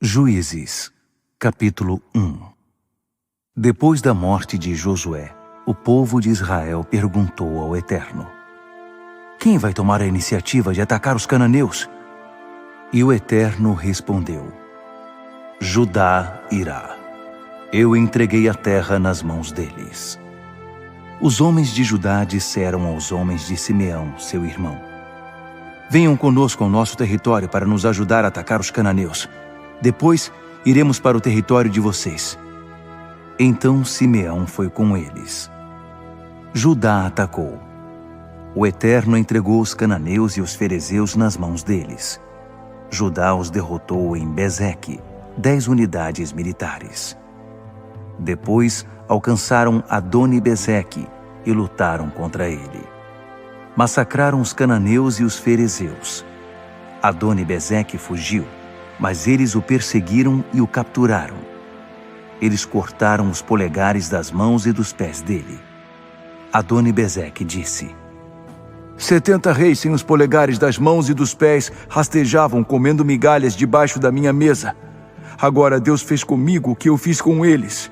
Juízes, capítulo 1. Depois da morte de Josué, o povo de Israel perguntou ao Eterno: quem vai tomar a iniciativa de atacar os cananeus? E o Eterno respondeu: Judá irá. Eu entreguei a terra nas mãos deles. Os homens de Judá disseram aos homens de Simeão, seu irmão: venham conosco ao nosso território para nos ajudar a atacar os cananeus. Depois, iremos para o território de vocês. Então Simeão foi com eles. Judá atacou. O Eterno entregou os cananeus e os ferezeus nas mãos deles. Judá os derrotou em Bezeque, 10 unidades militares. Depois, alcançaram Adoni-Bezeque e lutaram contra ele. Massacraram os cananeus e os ferezeus. Adoni-Bezeque fugiu, mas eles o perseguiram e o capturaram. Eles cortaram os polegares das mãos e dos pés dele. Adoni-Bezeque disse: 70 reis sem os polegares das mãos e dos pés rastejavam comendo migalhas debaixo da minha mesa. Agora Deus fez comigo o que eu fiz com eles.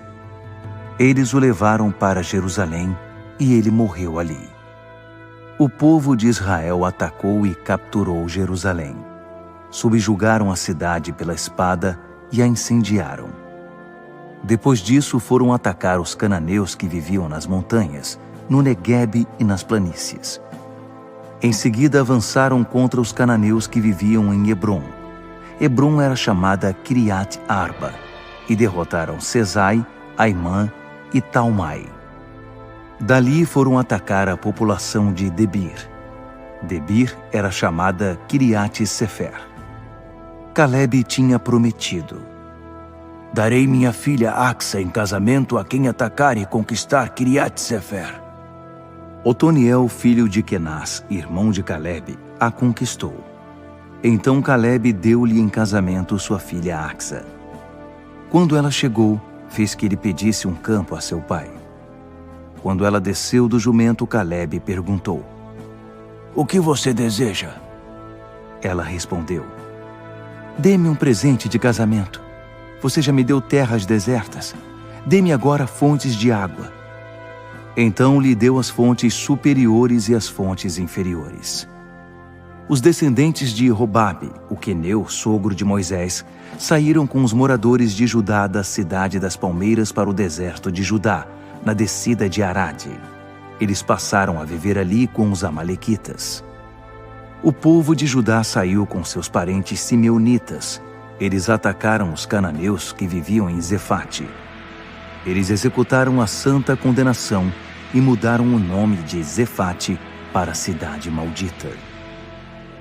Eles o levaram para Jerusalém e ele morreu ali. O povo de Israel atacou e capturou Jerusalém. Subjugaram a cidade pela espada e a incendiaram. Depois disso foram atacar os cananeus que viviam nas montanhas, no Neguebe e nas planícies. Em seguida avançaram contra os cananeus que viviam em Hebrom. Hebrom era chamada Kiriat Arba, e derrotaram Sesai, Aimã e Talmai. Dali foram atacar a população de Debir. Debir era chamada Kiriat Sefer. Calebe tinha prometido: darei minha filha Axa em casamento a quem atacar e conquistar Kiriat Sefer. Otoniel, filho de Kenaz, irmão de Calebe, a conquistou. Então Calebe deu-lhe em casamento sua filha Axa. Quando ela chegou, fez que ele pedisse um campo a seu pai. Quando ela desceu do jumento, Calebe perguntou: o que você deseja? Ela respondeu: dê-me um presente de casamento. Você já me deu terras desertas. Dê-me agora fontes de água. Então lhe deu as fontes superiores e as fontes inferiores. Os descendentes de Robabe, o queneu, sogro de Moisés, saíram com os moradores de Judá da cidade das palmeiras para o deserto de Judá, na descida de Arade. Eles passaram a viver ali com os amalequitas. O povo de Judá saiu com seus parentes simeonitas. Eles atacaram os cananeus que viviam em Zefate. Eles executaram a santa condenação e mudaram o nome de Zefate para Cidade Maldita.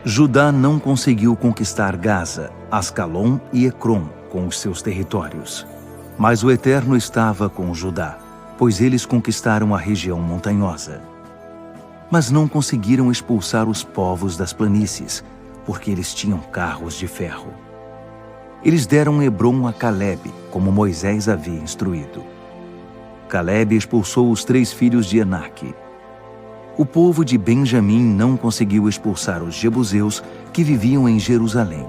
Judá não conseguiu conquistar Gaza, Ascalon e Ecrom com os seus territórios. Mas o Eterno estava com Judá, pois eles conquistaram a região montanhosa. Mas não conseguiram expulsar os povos das planícies, porque eles tinham carros de ferro. Eles deram Hebrom a Calebe, como Moisés havia instruído. Calebe expulsou os 3 filhos de Enaque. O povo de Benjamim não conseguiu expulsar os jebuseus que viviam em Jerusalém.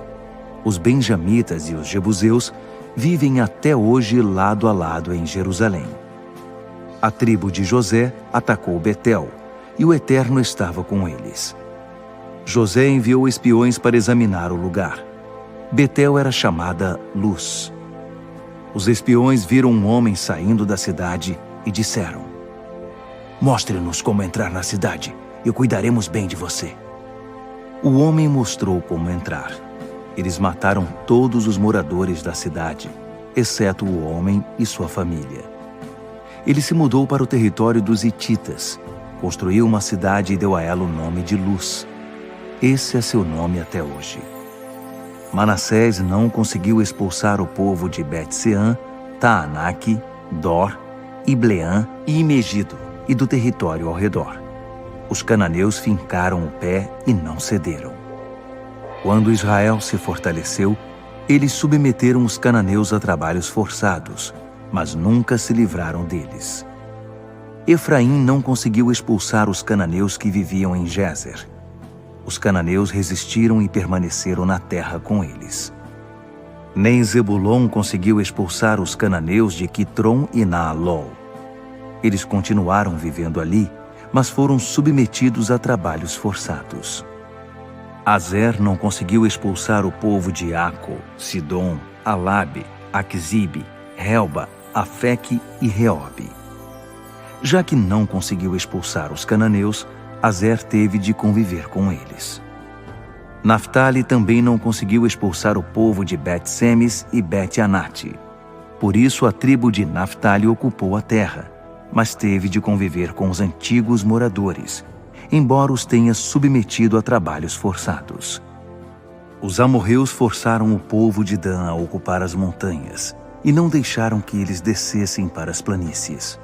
Os benjamitas e os jebuseus vivem até hoje lado a lado em Jerusalém. A tribo de José atacou Betel, e o Eterno estava com eles. José enviou espiões para examinar o lugar. Betel era chamada Luz. Os espiões viram um homem saindo da cidade e disseram: mostre-nos como entrar na cidade e cuidaremos bem de você. O homem mostrou como entrar. Eles mataram todos os moradores da cidade, exceto o homem e sua família. Ele se mudou para o território dos hititas, construiu uma cidade e deu a ela o nome de Luz. Esse é seu nome até hoje. Manassés não conseguiu expulsar o povo de Bet-Seã, Taanaque, Dor, Ibleã e Megido, e do território ao redor. Os cananeus fincaram o pé e não cederam. Quando Israel se fortaleceu, eles submeteram os cananeus a trabalhos forçados, mas nunca se livraram deles. Efraim não conseguiu expulsar os cananeus que viviam em Gézer. Os cananeus resistiram e permaneceram na terra com eles. Nem Zebulon conseguiu expulsar os cananeus de Quitrom e Naalol. Eles continuaram vivendo ali, mas foram submetidos a trabalhos forçados. Azer não conseguiu expulsar o povo de Aco, Sidom, Alabe, Aquzibe, Helba, Afeque e Reobe. Já que não conseguiu expulsar os cananeus, Azer teve de conviver com eles. Naftali também não conseguiu expulsar o povo de Bet-Semes e Bet-Anate. Por isso a tribo de Naftali ocupou a terra, mas teve de conviver com os antigos moradores, embora os tenha submetido a trabalhos forçados. Os amorreus forçaram o povo de Dan a ocupar as montanhas e não deixaram que eles descessem para as planícies.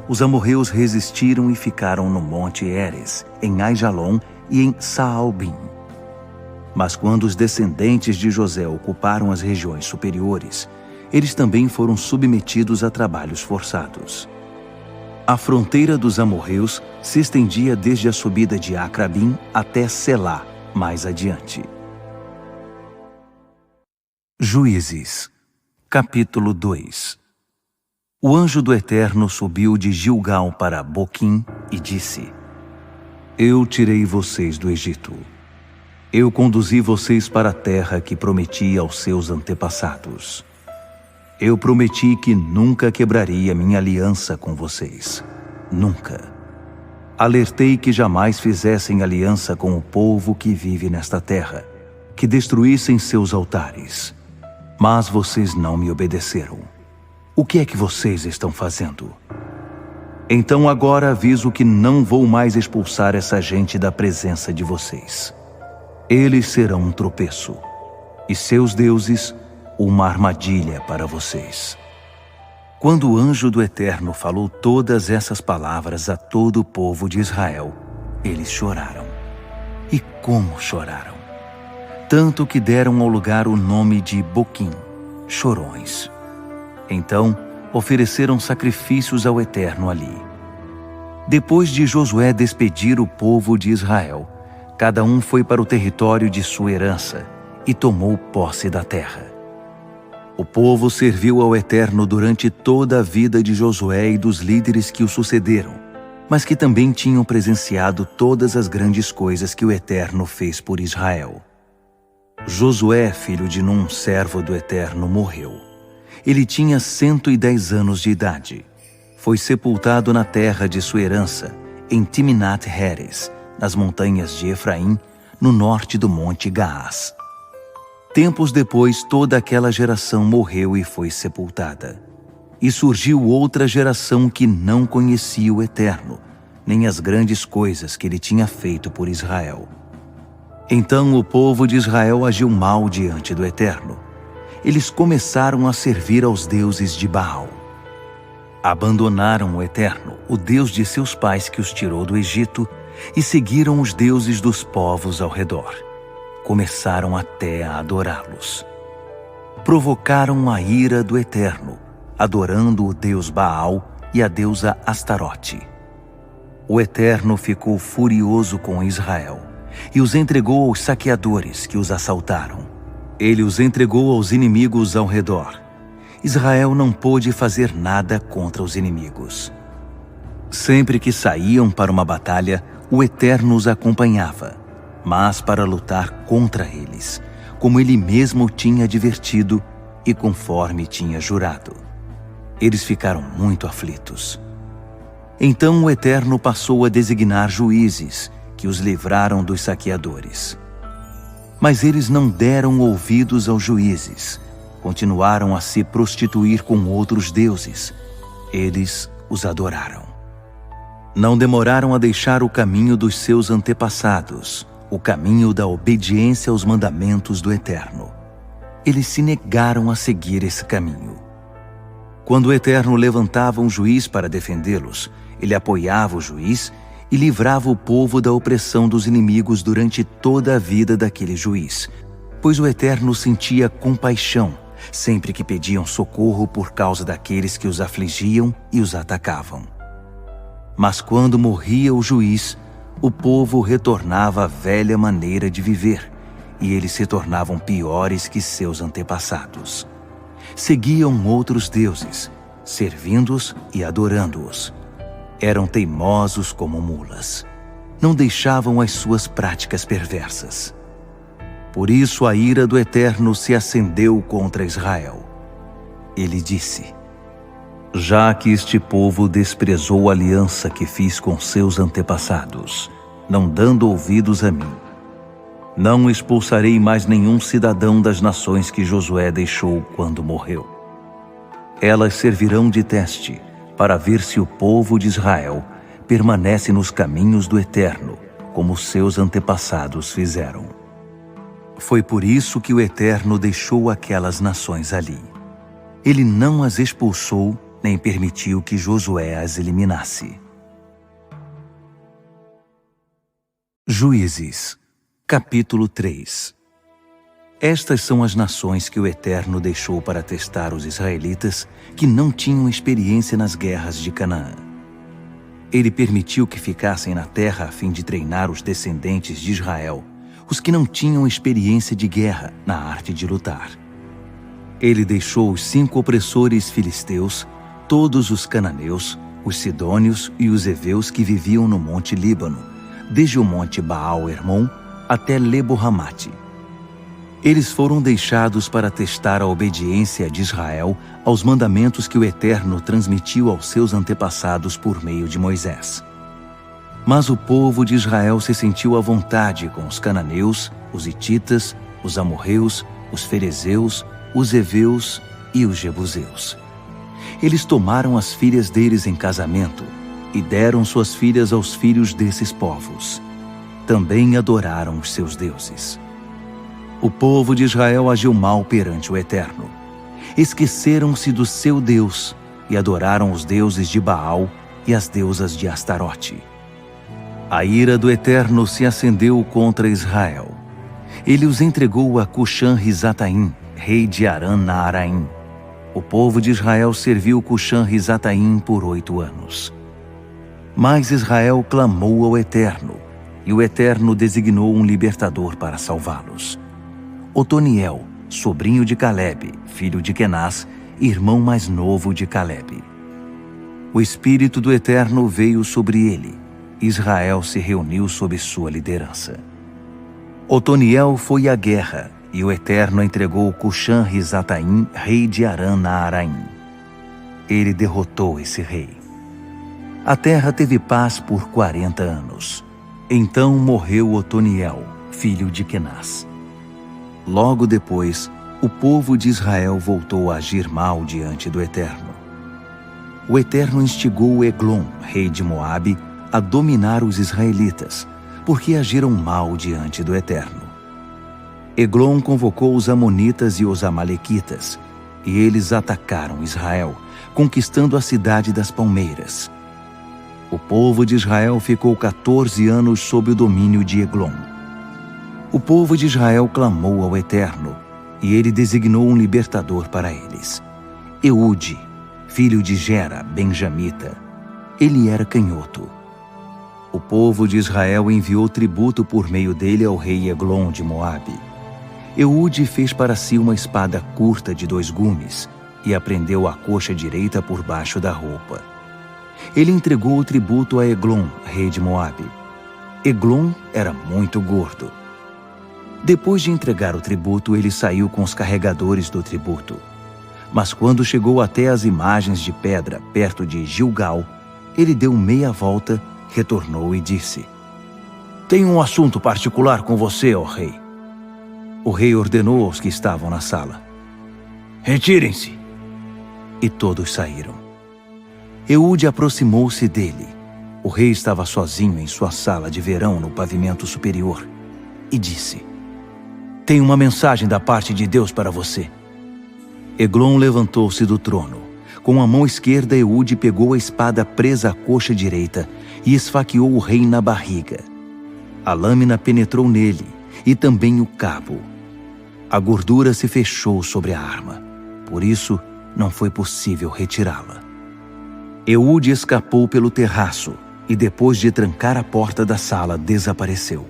Os amorreus resistiram e ficaram no monte Heres, em Aijalon e em Saalbim. Mas quando os descendentes de José ocuparam as regiões superiores, eles também foram submetidos a trabalhos forçados. A fronteira dos amorreus se estendia desde a subida de Acrabim até Selá, mais adiante. Juízes, capítulo 2. O anjo do Eterno subiu de Gilgal para Boquim e disse: Eu tirei vocês do Egito. Eu conduzi vocês para a terra que prometi aos seus antepassados. Eu prometi que nunca quebraria minha aliança com vocês. Nunca. Alertei que jamais fizessem aliança com o povo que vive nesta terra, que destruíssem seus altares. Mas vocês não me obedeceram. O que é que vocês estão fazendo? Então agora aviso que não vou mais expulsar essa gente da presença de vocês. Eles serão um tropeço, e seus deuses uma armadilha para vocês. Quando o anjo do Eterno falou todas essas palavras a todo o povo de Israel, eles choraram. E como choraram! Tanto que deram ao lugar o nome de Boquim, chorões. Então, ofereceram sacrifícios ao Eterno ali. Depois de Josué despedir o povo de Israel, cada um foi para o território de sua herança e tomou posse da terra. O povo serviu ao Eterno durante toda a vida de Josué e dos líderes que o sucederam, mas que também tinham presenciado todas as grandes coisas que o Eterno fez por Israel. Josué, filho de Num, servo do Eterno, morreu. Ele tinha 110 anos de idade. Foi sepultado na terra de sua herança, em Timnat-Heres, nas montanhas de Efraim, no norte do monte Gaás. Tempos depois, toda aquela geração morreu e foi sepultada. E surgiu outra geração que não conhecia o Eterno, nem as grandes coisas que ele tinha feito por Israel. Então o povo de Israel agiu mal diante do Eterno. Eles começaram a servir aos deuses de Baal. Abandonaram o Eterno, o Deus de seus pais que os tirou do Egito, e seguiram os deuses dos povos ao redor. Começaram até a adorá-los. Provocaram a ira do Eterno, adorando o deus Baal e a deusa Astarote. O Eterno ficou furioso com Israel e os entregou aos saqueadores que os assaltaram. Ele os entregou aos inimigos ao redor. Israel não pôde fazer nada contra os inimigos. Sempre que saíam para uma batalha, o Eterno os acompanhava, mas para lutar contra eles, como ele mesmo tinha advertido e conforme tinha jurado. Eles ficaram muito aflitos. Então o Eterno passou a designar juízes, que os livraram dos saqueadores. Mas eles não deram ouvidos aos juízes, continuaram a se prostituir com outros deuses. Eles os adoraram. Não demoraram a deixar o caminho dos seus antepassados, o caminho da obediência aos mandamentos do Eterno. Eles se negaram a seguir esse caminho. Quando o Eterno levantava um juiz para defendê-los, ele apoiava o juiz e livrava o povo da opressão dos inimigos durante toda a vida daquele juiz, pois o Eterno sentia compaixão sempre que pediam socorro por causa daqueles que os afligiam e os atacavam. Mas quando morria o juiz, o povo retornava à velha maneira de viver e eles se tornavam piores que seus antepassados. Seguiam outros deuses, servindo-os e adorando-os. Eram teimosos como mulas. Não deixavam as suas práticas perversas. Por isso a ira do Eterno se acendeu contra Israel. Ele disse: já que este povo desprezou a aliança que fiz com seus antepassados, não dando ouvidos a mim, não expulsarei mais nenhum cidadão das nações que Josué deixou quando morreu. Elas servirão de teste para ver se o povo de Israel permanece nos caminhos do Eterno, como seus antepassados fizeram. Foi por isso que o Eterno deixou aquelas nações ali. Ele não as expulsou, nem permitiu que Josué as eliminasse. Juízes, capítulo 3. Estas são as nações que o Eterno deixou para testar os israelitas que não tinham experiência nas guerras de Canaã. Ele permitiu que ficassem na terra a fim de treinar os descendentes de Israel, os que não tinham experiência de guerra na arte de lutar. Ele deixou os 5 opressores filisteus, todos os cananeus, os sidônios e os heveus que viviam no monte Líbano, desde o monte Baal-Hermon até Lebo-Hamate. Eles foram deixados para testar a obediência de Israel aos mandamentos que o Eterno transmitiu aos seus antepassados por meio de Moisés. Mas o povo de Israel se sentiu à vontade com os cananeus, os hititas, os amorreus, os ferezeus, os heveus e os jebuseus. Eles tomaram as filhas deles em casamento e deram suas filhas aos filhos desses povos. Também adoraram os seus deuses. O povo de Israel agiu mal perante o Eterno. Esqueceram-se do seu Deus e adoraram os deuses de Baal e as deusas de Astarote. A ira do Eterno se acendeu contra Israel. Ele os entregou a Cuxã-Risataim, rei de Aram-Naaraim. O povo de Israel serviu Cuxã-Risataim por 8 anos. Mas Israel clamou ao Eterno, e o Eterno designou um libertador para salvá-los. Otoniel, sobrinho de Calebe, filho de Quenaz, irmão mais novo de Calebe. O Espírito do Eterno veio sobre ele. Israel se reuniu sob sua liderança. Otoniel foi à guerra, e o Eterno entregou Cuxã-Risataim, rei de Aram-Naaraim. Ele derrotou esse rei. A terra teve paz por 40 anos. Então morreu Otoniel, filho de Quenaz. Logo depois, o povo de Israel voltou a agir mal diante do Eterno. O Eterno instigou Eglon, rei de Moabe, a dominar os israelitas, porque agiram mal diante do Eterno. Eglon convocou os amonitas e os amalequitas, e eles atacaram Israel, conquistando a cidade das palmeiras. O povo de Israel ficou 14 anos sob o domínio de Eglon. O povo de Israel clamou ao Eterno, e ele designou um libertador para eles. Eude, filho de Gera, benjamita. Ele era canhoto. O povo de Israel enviou tributo por meio dele ao rei Eglon de Moabe. Eude fez para si uma espada curta de 2 gumes e a prendeu à coxa direita por baixo da roupa. Ele entregou o tributo a Eglon, rei de Moabe. Eglon era muito gordo. Depois de entregar o tributo, ele saiu com os carregadores do tributo. Mas quando chegou até as imagens de pedra perto de Gilgal, ele deu meia volta, retornou e disse: "Tenho um assunto particular com você, ó rei." O rei ordenou aos que estavam na sala: "Retirem-se." E todos saíram. Eude aproximou-se dele. O rei estava sozinho em sua sala de verão no pavimento superior e disse: "Tenho uma mensagem da parte de Deus para você." Eglon levantou-se do trono. Com a mão esquerda, Eude pegou a espada presa à coxa direita e esfaqueou o rei na barriga. A lâmina penetrou nele e também o cabo. A gordura se fechou sobre a arma, por isso não foi possível retirá-la. Eude escapou pelo terraço e, depois de trancar a porta da sala, desapareceu.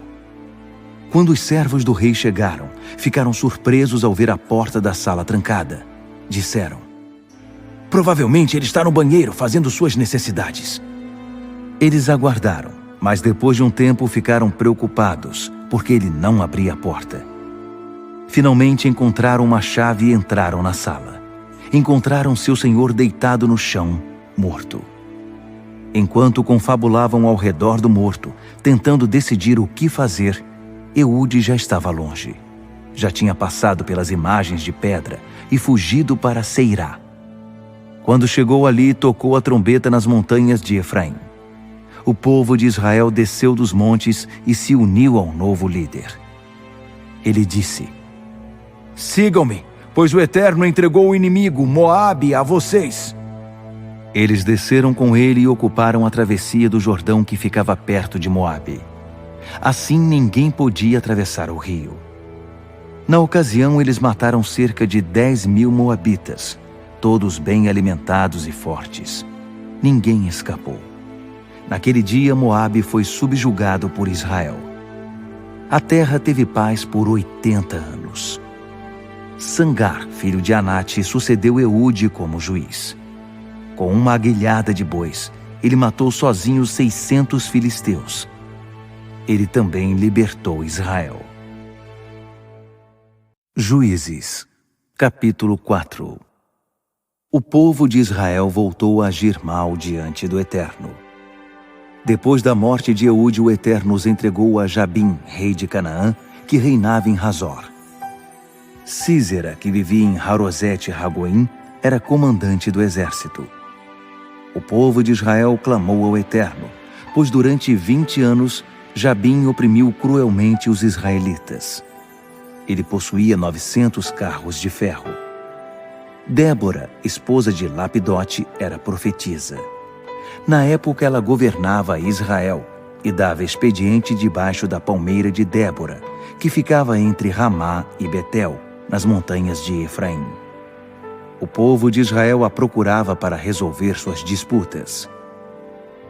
Quando os servos do rei chegaram, ficaram surpresos ao ver a porta da sala trancada. Disseram: provavelmente ele está no banheiro fazendo suas necessidades. Eles aguardaram, mas depois de um tempo ficaram preocupados, porque ele não abria a porta. Finalmente encontraram uma chave e entraram na sala. Encontraram seu senhor deitado no chão, morto. Enquanto confabulavam ao redor do morto, tentando decidir o que fazer, Eude já estava longe. Já tinha passado pelas imagens de pedra e fugido para Seirá. Quando chegou ali, tocou a trombeta nas montanhas de Efraim. O povo de Israel desceu dos montes e se uniu ao novo líder. Ele disse: sigam-me, pois o Eterno entregou o inimigo, Moabe, a vocês. Eles desceram com ele e ocuparam a travessia do Jordão que ficava perto de Moabe. Assim ninguém podia atravessar o rio. Na ocasião, eles mataram cerca de 10.000 moabitas, todos bem alimentados e fortes. Ninguém escapou. Naquele dia, Moabe foi subjugado por Israel. A terra teve paz por 80 anos. Sangar, filho de Anate, sucedeu Eude como juiz. Com uma aguilhada de bois, ele matou sozinho 600 filisteus. Ele também libertou Israel. Juízes, capítulo 4. O povo de Israel voltou a agir mal diante do Eterno. Depois da morte de Eude, o Eterno os entregou a Jabim, rei de Canaã, que reinava em Hazor. Sísera, que vivia em Harosete-Ragoim, era comandante do exército. O povo de Israel clamou ao Eterno, pois durante 20 anos Jabim oprimiu cruelmente os israelitas. Ele possuía 900 carros de ferro. Débora, esposa de Lapidote, era profetisa. Na época ela governava Israel e dava expediente debaixo da palmeira de Débora, que ficava entre Ramá e Betel, nas montanhas de Efraim. O povo de Israel a procurava para resolver suas disputas.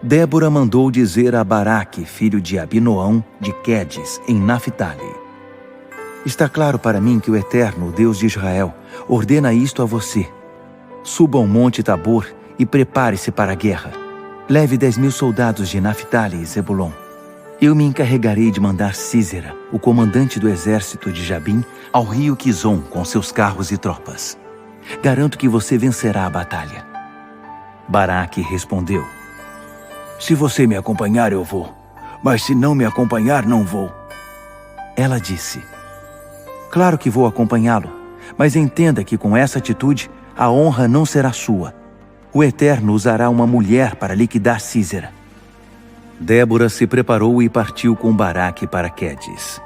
Débora mandou dizer a Baraque, filho de Abinoão, de Quedes, em Naphtali: está claro para mim que o Eterno, Deus de Israel, ordena isto a você. Suba ao monte Tabor e prepare-se para a guerra. Leve 10.000 soldados de Naphtali e Zebulon. Eu me encarregarei de mandar Sísera, o comandante do exército de Jabim, ao rio Quizon com seus carros e tropas. Garanto que você vencerá a batalha. Baraque respondeu: se você me acompanhar, eu vou. Mas se não me acompanhar, não vou. Ela disse: claro que vou acompanhá-lo, mas entenda que com essa atitude, a honra não será sua. O Eterno usará uma mulher para liquidar Sísera. Débora se preparou e partiu com Baraque para Quedes.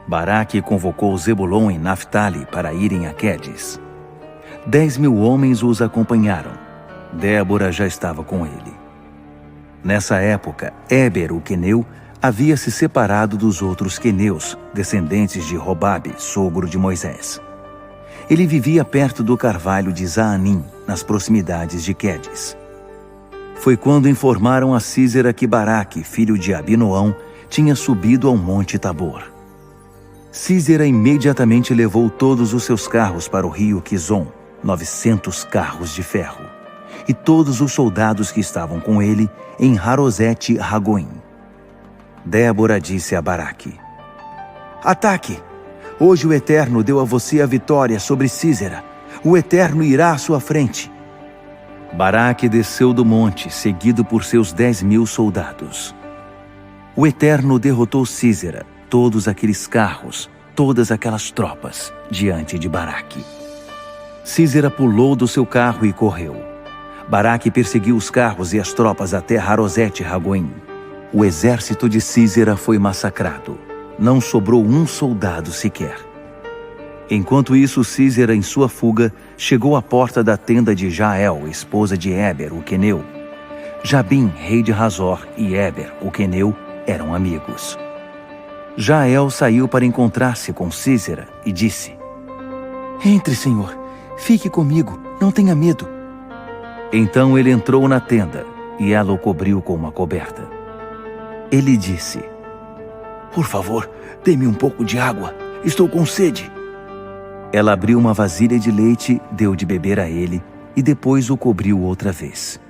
Baraque convocou Zebulon e Naphtali para irem a Quedes. 10.000 homens os acompanharam. Débora já estava com ele. Nessa época, Éber, o queneu, havia se separado dos outros queneus, descendentes de Robabe, sogro de Moisés. Ele vivia perto do carvalho de Zaanim, nas proximidades de Quedes. Foi quando informaram a Sísera que Baraque, filho de Abinoão, tinha subido ao monte Tabor. Sísera imediatamente levou todos os seus carros para o rio Quizon, 900 carros de ferro, e todos os soldados que estavam com ele em Harosete-Ragoim. Débora disse a Baraque: ataque! Hoje o Eterno deu a você a vitória sobre Sísera. O Eterno irá à sua frente. Baraque desceu do monte, seguido por seus 10.000 soldados. O Eterno derrotou Sísera, todos aqueles carros, todas aquelas tropas, diante de Baraque. Sísera pulou do seu carro e correu. Baraque perseguiu os carros e as tropas até Harosete-Ragoim. O exército de Sísera foi massacrado. Não sobrou um soldado sequer. Enquanto isso, Sísera, em sua fuga, chegou à porta da tenda de Jael, esposa de Éber, o queneu. Jabim, rei de Hazor, e Éber, o queneu, eram amigos. Jael saiu para encontrar-se com Sísera e disse: entre, senhor, fique comigo, não tenha medo. Então ele entrou na tenda e ela o cobriu com uma coberta. Ele disse: Por favor, dê-me um pouco de água. Estou com sede. Ela abriu uma vasilha de leite, deu de beber a ele e depois o cobriu outra vez.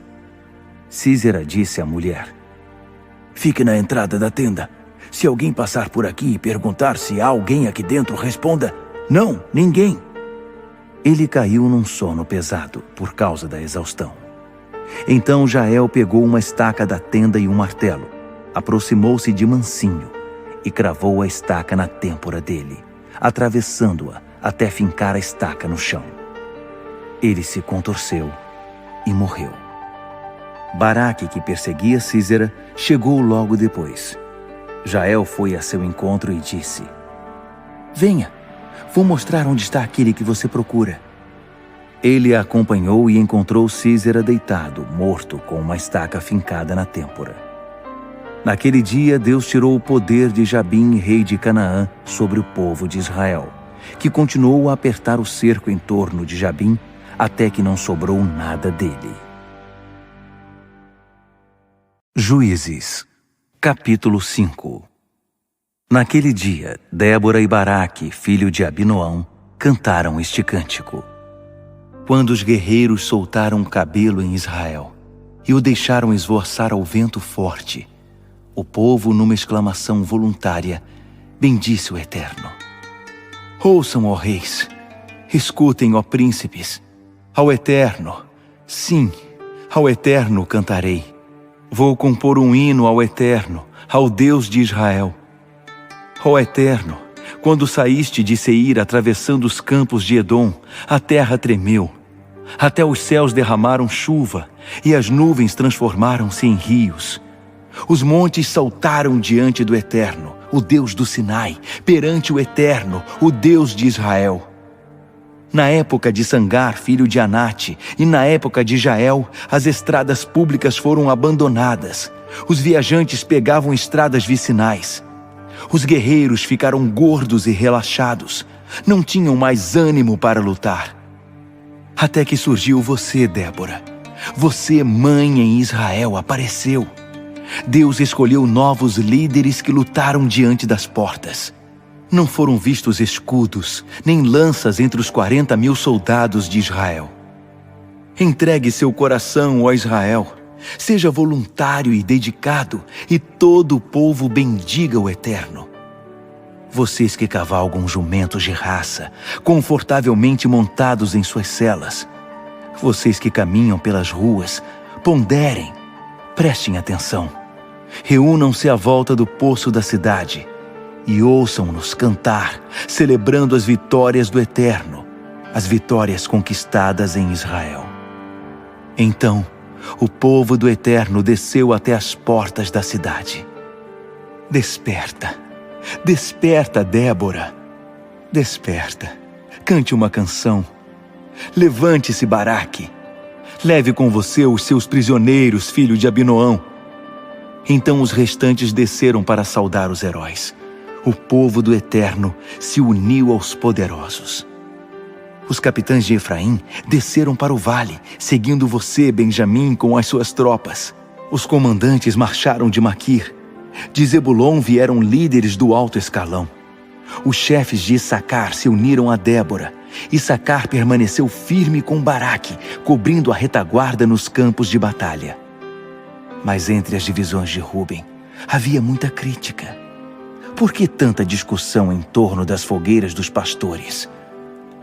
Sísera disse à mulher: fique na entrada da tenda. Se alguém passar por aqui e perguntar se há alguém aqui dentro, responda: não, ninguém. Ele caiu num sono pesado por causa da exaustão. Então Jael pegou uma estaca da tenda e um martelo, aproximou-se de mansinho e cravou a estaca na têmpora dele, atravessando-a até fincar a estaca no chão. Ele se contorceu e morreu. Baraque, que perseguia Sísera, chegou logo depois. Jael foi a seu encontro e disse: venha, vou mostrar onde está aquele que você procura. Ele a acompanhou e encontrou Sísera deitado, morto, com uma estaca fincada na têmpora. Naquele dia, Deus tirou o poder de Jabim, rei de Canaã, sobre o povo de Israel, que continuou a apertar o cerco em torno de Jabim, até que não sobrou nada dele. Juízes, capítulo 5. Naquele dia, Débora e Baraque, filho de Abinoão, cantaram este cântico. Quando os guerreiros soltaram o cabelo em Israel e o deixaram esvoaçar ao vento forte, o povo, numa exclamação voluntária, bendisse o Eterno. Ouçam, ó reis, escutem, ó príncipes, ao Eterno, sim, ao Eterno cantarei. Vou compor um hino ao Eterno, ao Deus de Israel. Ó Eterno, quando saíste de Seir atravessando os campos de Edom, a terra tremeu. Até os céus derramaram chuva e as nuvens transformaram-se em rios. Os montes saltaram diante do Eterno, o Deus do Sinai, perante o Eterno, o Deus de Israel. Na época de Sangar, filho de Anate, e na época de Jael, as estradas públicas foram abandonadas. Os viajantes pegavam estradas vicinais. Os guerreiros ficaram gordos e relaxados. Não tinham mais ânimo para lutar. Até que surgiu você, Débora. Você, mãe em Israel, apareceu. Deus escolheu novos líderes que lutaram diante das portas. Não foram vistos escudos, nem lanças entre os 40.000 soldados de Israel. Entregue seu coração, ó Israel. Seja voluntário e dedicado, e todo o povo bendiga o Eterno. Vocês que cavalgam jumentos de raça, confortavelmente montados em suas celas. Vocês que caminham pelas ruas, ponderem, prestem atenção. Reúnam-se à volta do poço da cidade e ouçam-nos cantar, celebrando as vitórias do Eterno, as vitórias conquistadas em Israel. Então, o povo do Eterno desceu até as portas da cidade. Desperta, desperta, Débora. Desperta, cante uma canção. Levante-se, Baraque. Leve com você os seus prisioneiros, filho de Abinoão. Então os restantes desceram para saudar os heróis. O povo do Eterno se uniu aos poderosos. Os capitães de Efraim desceram para o vale, seguindo você, Benjamim, com as suas tropas. Os comandantes marcharam de Maquir. De Zebulon vieram líderes do alto escalão. Os chefes de Issacar se uniram a Débora. Issacar permaneceu firme com Baraque, cobrindo a retaguarda nos campos de batalha. Mas entre as divisões de Ruben, havia muita crítica. Por que tanta discussão em torno das fogueiras dos pastores?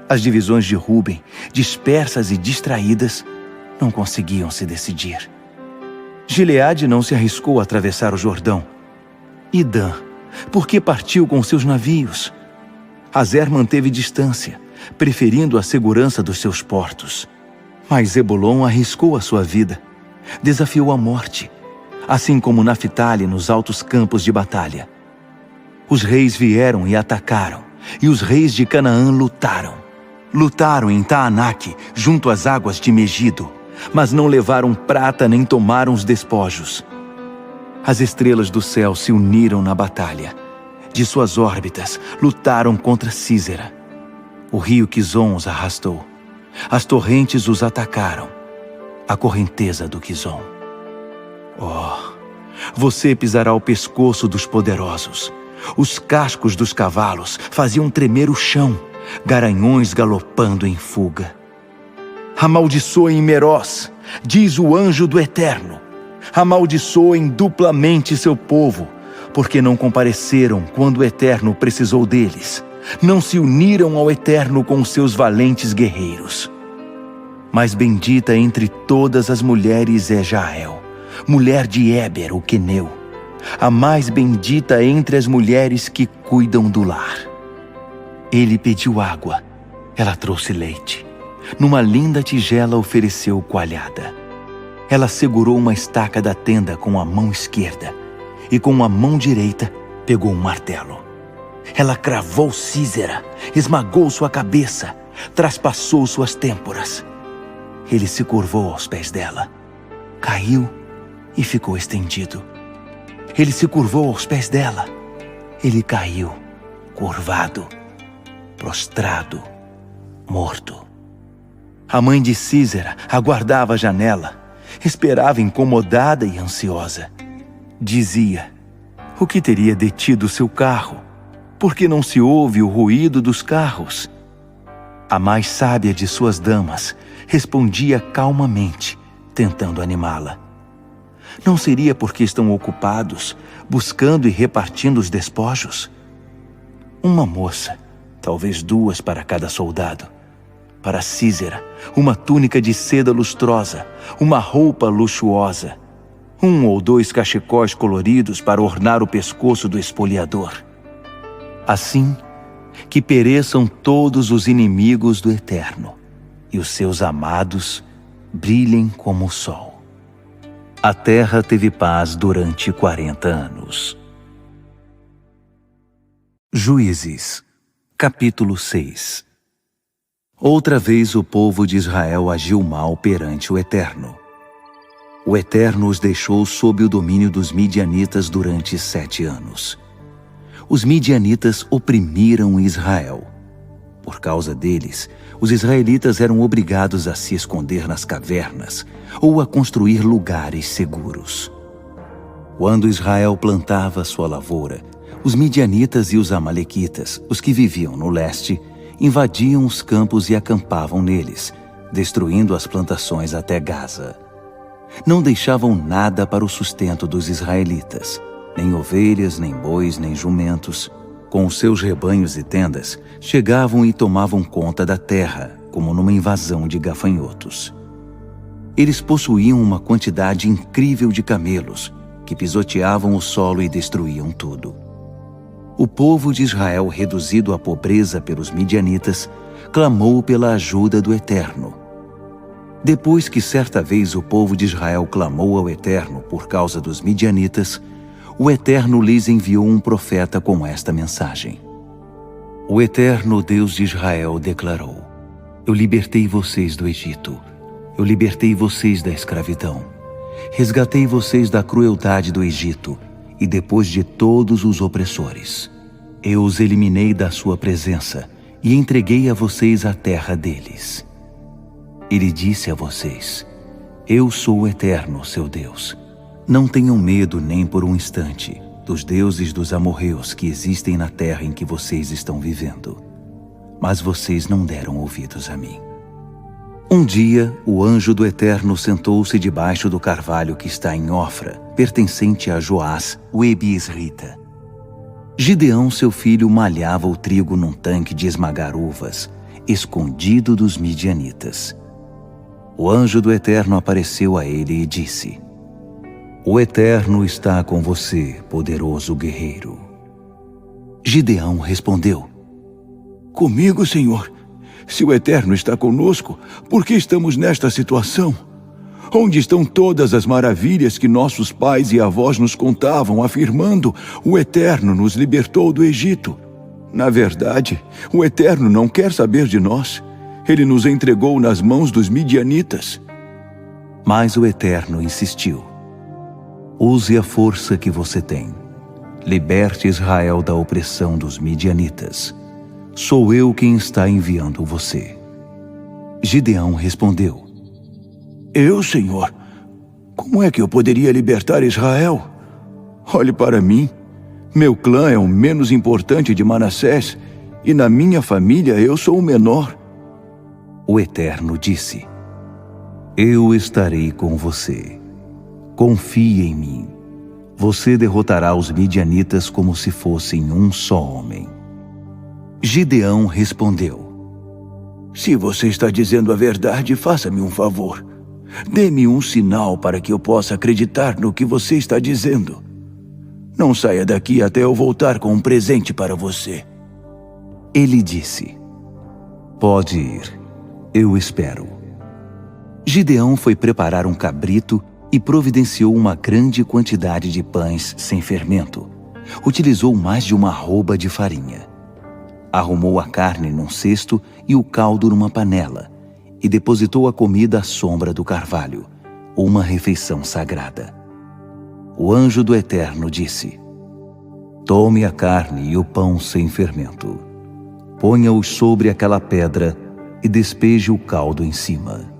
As divisões de Ruben, dispersas e distraídas, não conseguiam se decidir. Gileade não se arriscou a atravessar o Jordão. E Dan, por que partiu com seus navios? Azer manteve distância, preferindo a segurança dos seus portos. Mas Zebulon arriscou a sua vida, desafiou a morte, assim como Naphtali nos altos campos de batalha. Os reis vieram e atacaram, e os reis de Canaã lutaram. Lutaram em Taanaque, junto às águas de Megido, mas não levaram prata nem tomaram os despojos. As estrelas do céu se uniram na batalha. De suas órbitas, lutaram contra Sísera. O rio Quizon os arrastou. As torrentes os atacaram. A correnteza do Quizon. Oh, você pisará o pescoço dos poderosos. Os cascos dos cavalos faziam tremer o chão, garanhões galopando em fuga. Amaldiçoem Meroz, diz o anjo do Eterno. Amaldiçoem duplamente seu povo, porque não compareceram quando o Eterno precisou deles. Não se uniram ao Eterno com seus valentes guerreiros. Mas bendita entre todas as mulheres é Jael, mulher de Éber, o queneu, a mais bendita entre as mulheres que cuidam do lar. Ele pediu água, ela trouxe leite. Numa linda tigela ofereceu coalhada. Ela segurou uma estaca da tenda com a mão esquerda e com a mão direita pegou um martelo. Ela cravou Sísera, esmagou sua cabeça, traspassou suas têmporas. Ele se curvou aos pés dela, caiu e ficou estendido. Ele se curvou aos pés dela. Ele caiu, curvado, prostrado, morto. A mãe de Sísera aguardava a janela, esperava incomodada e ansiosa. Dizia: o que teria detido seu carro? Por que não se ouve o ruído dos carros? A mais sábia de suas damas respondia calmamente, tentando animá-la. Não seria porque estão ocupados, buscando e repartindo os despojos? Uma moça, talvez duas para cada soldado. Para Sísera, uma túnica de seda lustrosa, uma roupa luxuosa, 1 ou 2 cachecóis coloridos para ornar o pescoço do espoliador. Assim, que pereçam todos os inimigos do Eterno, e os seus amados brilhem como o sol. A terra teve paz durante 40 anos. Juízes, capítulo 6. Outra vez o povo de Israel agiu mal perante o Eterno. O Eterno os deixou sob o domínio dos midianitas durante 7 anos. Os midianitas oprimiram Israel. Por causa deles, os israelitas eram obrigados a se esconder nas cavernas ou a construir lugares seguros. Quando Israel plantava sua lavoura, os midianitas e os amalequitas, os que viviam no leste, invadiam os campos e acampavam neles, destruindo as plantações até Gaza. Não deixavam nada para o sustento dos israelitas, nem ovelhas, nem bois, nem jumentos. Com os seus rebanhos e tendas, chegavam e tomavam conta da terra, como numa invasão de gafanhotos. Eles possuíam uma quantidade incrível de camelos, que pisoteavam o solo e destruíam tudo. O povo de Israel, reduzido à pobreza pelos midianitas, clamou pela ajuda do Eterno. Depois que certa vez o povo de Israel clamou ao Eterno por causa dos midianitas, o Eterno lhes enviou um profeta com esta mensagem. O Eterno Deus de Israel declarou: eu libertei vocês do Egito, eu libertei vocês da escravidão, resgatei vocês da crueldade do Egito e depois de todos os opressores. Eu os eliminei da sua presença e entreguei a vocês a terra deles. Ele disse a vocês: eu sou o Eterno, seu Deus. Não tenham medo nem por um instante dos deuses dos amorreus que existem na terra em que vocês estão vivendo. Mas vocês não deram ouvidos a mim. Um dia, o anjo do Eterno sentou-se debaixo do carvalho que está em Ofra, pertencente a Joás, o ebiesrita. Gideão, seu filho, malhava o trigo num tanque de esmagar uvas, escondido dos midianitas. O anjo do Eterno apareceu a ele e disse: o Eterno está com você, poderoso guerreiro. Gideão respondeu: comigo, Senhor. Se o Eterno está conosco, por que estamos nesta situação? Onde estão todas as maravilhas que nossos pais e avós nos contavam, afirmando: o Eterno nos libertou do Egito? Na verdade, o Eterno não quer saber de nós. Ele nos entregou nas mãos dos midianitas. Mas o Eterno insistiu: use a força que você tem. Liberte Israel da opressão dos midianitas. Sou eu quem está enviando você. Gideão respondeu: eu, Senhor? Como é que eu poderia libertar Israel? Olhe para mim. Meu clã é o menos importante de Manassés, e na minha família eu sou o menor. O Eterno disse: Eu estarei com você. Confie em mim. Você derrotará os midianitas como se fossem um só homem. Gideão respondeu: Se você está dizendo a verdade, faça-me um favor. Dê-me um sinal para que eu possa acreditar no que você está dizendo. Não saia daqui até eu voltar com um presente para você. Ele disse: Pode ir, eu espero. Gideão foi preparar um cabrito e providenciou uma grande quantidade de pães sem fermento. Utilizou mais de uma arroba de farinha. Arrumou a carne num cesto e o caldo numa panela, e depositou a comida à sombra do carvalho, uma refeição sagrada. O anjo do Eterno disse: Tome a carne e o pão sem fermento. Ponha-os sobre aquela pedra e despeje o caldo em cima.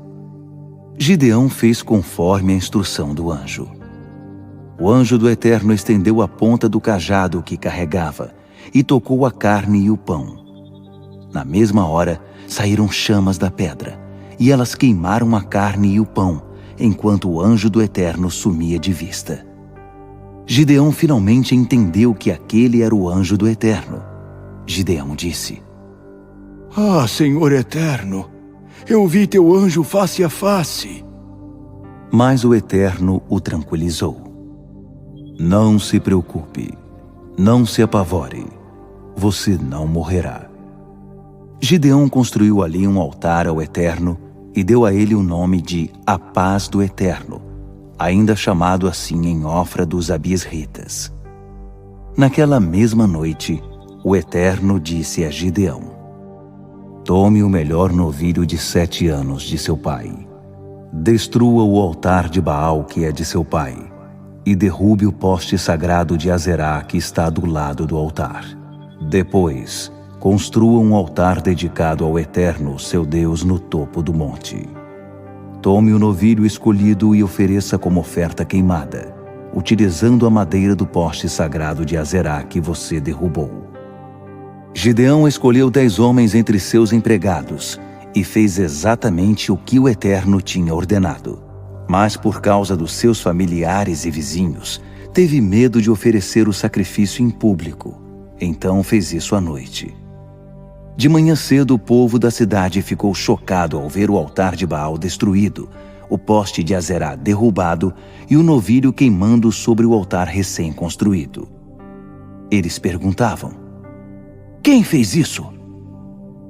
Gideão fez conforme a instrução do anjo. O anjo do Eterno estendeu a ponta do cajado que carregava e tocou a carne e o pão. Na mesma hora, saíram chamas da pedra, e elas queimaram a carne e o pão, enquanto o anjo do Eterno sumia de vista. Gideão finalmente entendeu que aquele era o anjo do Eterno. Gideão disse: Ah, Senhor Eterno, eu vi teu anjo face a face. Mas o Eterno o tranquilizou. Não se preocupe, não se apavore, você não morrerá. Gideão construiu ali um altar ao Eterno e deu a ele o nome de A Paz do Eterno, ainda chamado assim em Ofra dos Abiesritas. Naquela mesma noite, o Eterno disse a Gideão: Tome o melhor novilho de 7 anos de seu pai. Destrua o altar de Baal que é de seu pai, e derrube o poste sagrado de Azerá que está do lado do altar. Depois, construa um altar dedicado ao Eterno, seu Deus, no topo do monte. Tome o novilho escolhido e ofereça como oferta queimada, utilizando a madeira do poste sagrado de Azerá que você derrubou. Gideão escolheu 10 homens entre seus empregados e fez exatamente o que o Eterno tinha ordenado. Mas por causa dos seus familiares e vizinhos, teve medo de oferecer o sacrifício em público. Então fez isso à noite. De manhã cedo, o povo da cidade ficou chocado ao ver o altar de Baal destruído, o poste de Azerá derrubado e o novilho queimando sobre o altar recém-construído. Eles perguntavam: Quem fez isso?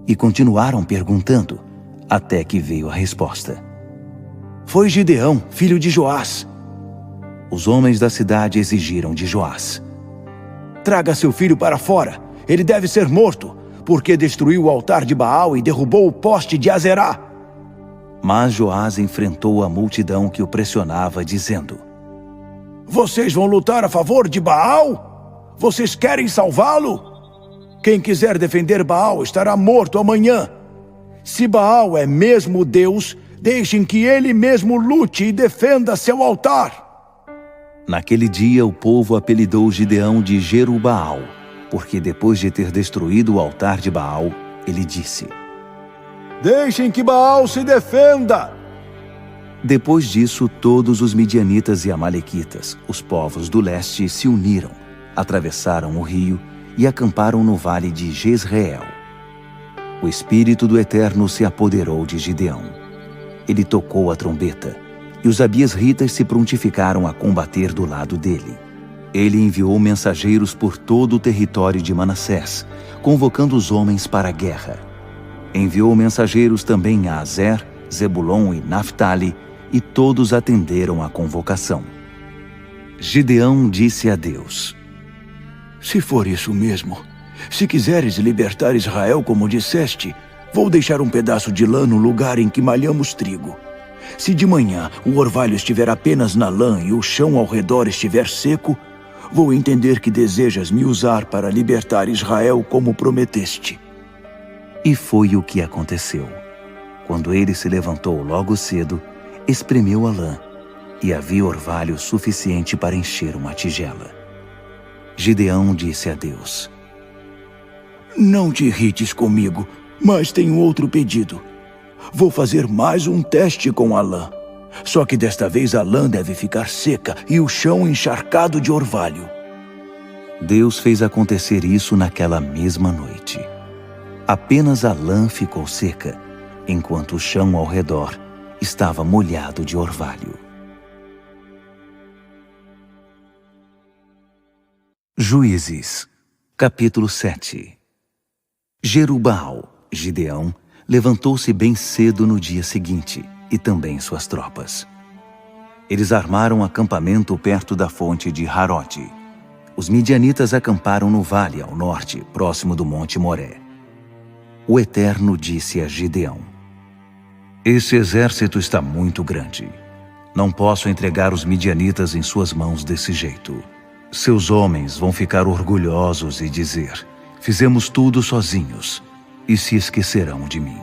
E continuaram perguntando, até que veio a resposta: Foi Gideão, filho de Joás. Os homens da cidade exigiram de Joás: Traga seu filho para fora, ele deve ser morto, porque destruiu o altar de Baal e derrubou o poste de Azerá. Mas Joás enfrentou a multidão que o pressionava, dizendo: Vocês vão lutar a favor de Baal? Vocês querem salvá-lo? Quem quiser defender Baal estará morto amanhã. Se Baal é mesmo Deus, deixem que ele mesmo lute e defenda seu altar. Naquele dia, o povo apelidou Gideão de Jerubaal, porque depois de ter destruído o altar de Baal, ele disse: Deixem que Baal se defenda! Depois disso, todos os midianitas e amalequitas, os povos do leste, se uniram, atravessaram o rio e acamparam no vale de Jezreel. O Espírito do Eterno se apoderou de Gideão. Ele tocou a trombeta, e os abiesritas se prontificaram a combater do lado dele. Ele enviou mensageiros por todo o território de Manassés, convocando os homens para a guerra. Enviou mensageiros também a Azer, Zebulon e Naftali, e todos atenderam à convocação. Gideão disse a Deus: Se for isso mesmo, se quiseres libertar Israel como disseste, vou deixar um pedaço de lã no lugar em que malhamos trigo. Se de manhã o orvalho estiver apenas na lã e o chão ao redor estiver seco, vou entender que desejas me usar para libertar Israel como prometeste. E foi o que aconteceu. Quando ele se levantou logo cedo, espremeu a lã, e havia orvalho suficiente para encher uma tigela. Gideão disse a Deus: Não te irrites comigo, mas tenho outro pedido. Vou fazer mais um teste com a lã. Só que desta vez a lã deve ficar seca e o chão encharcado de orvalho. Deus fez acontecer isso naquela mesma noite. Apenas a lã ficou seca, enquanto o chão ao redor estava molhado de orvalho. Juízes, capítulo 7. Jerubbaal, Gideão, levantou-se bem cedo no dia seguinte, e também suas tropas. Eles armaram um acampamento perto da fonte de Harote. Os midianitas acamparam no vale ao norte, próximo do monte Moré. O Eterno disse a Gideão: Esse exército está muito grande. Não posso entregar os midianitas em suas mãos desse jeito. Seus homens vão ficar orgulhosos e dizer: Fizemos tudo sozinhos, e se esquecerão de mim.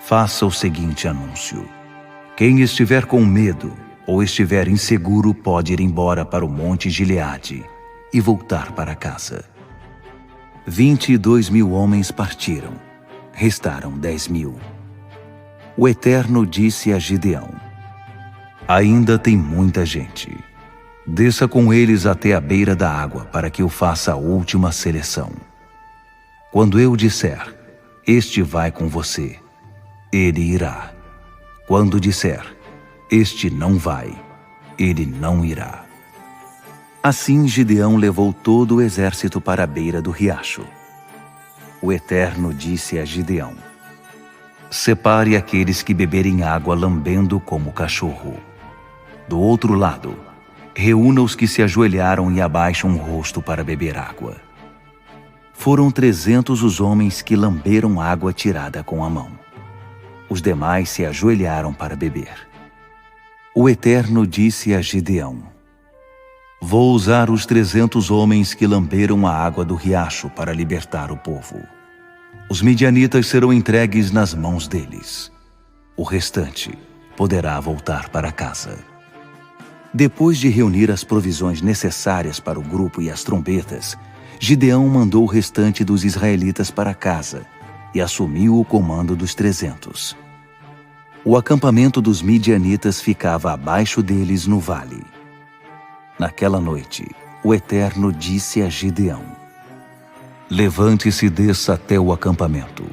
Faça o seguinte anúncio: quem estiver com medo ou estiver inseguro pode ir embora para o monte Gileade e voltar para casa. 22.000 homens partiram, restaram 10.000. O Eterno disse a Gideão: Ainda tem muita gente. Desça com eles até a beira da água para que eu faça a última seleção. Quando eu disser: Este vai com você, ele irá. Quando disser: Este não vai, ele não irá. Assim Gideão levou todo o exército para a beira do riacho. O Eterno disse a Gideão: Separe aqueles que beberem água lambendo como cachorro. Do outro lado, reúna os que se ajoelharam e abaixam o rosto para beber água. Foram 300 os homens que lamberam água tirada com a mão. Os demais se ajoelharam para beber. O Eterno disse a Gideão: Vou usar os 300 homens que lamberam a água do riacho para libertar o povo. Os midianitas serão entregues nas mãos deles. O restante poderá voltar para casa. Depois de reunir as provisões necessárias para o grupo e as trombetas, Gideão mandou o restante dos israelitas para casa e assumiu o comando dos 300. O acampamento dos midianitas ficava abaixo deles no vale. Naquela noite, o Eterno disse a Gideão: Levante-se e desça até o acampamento.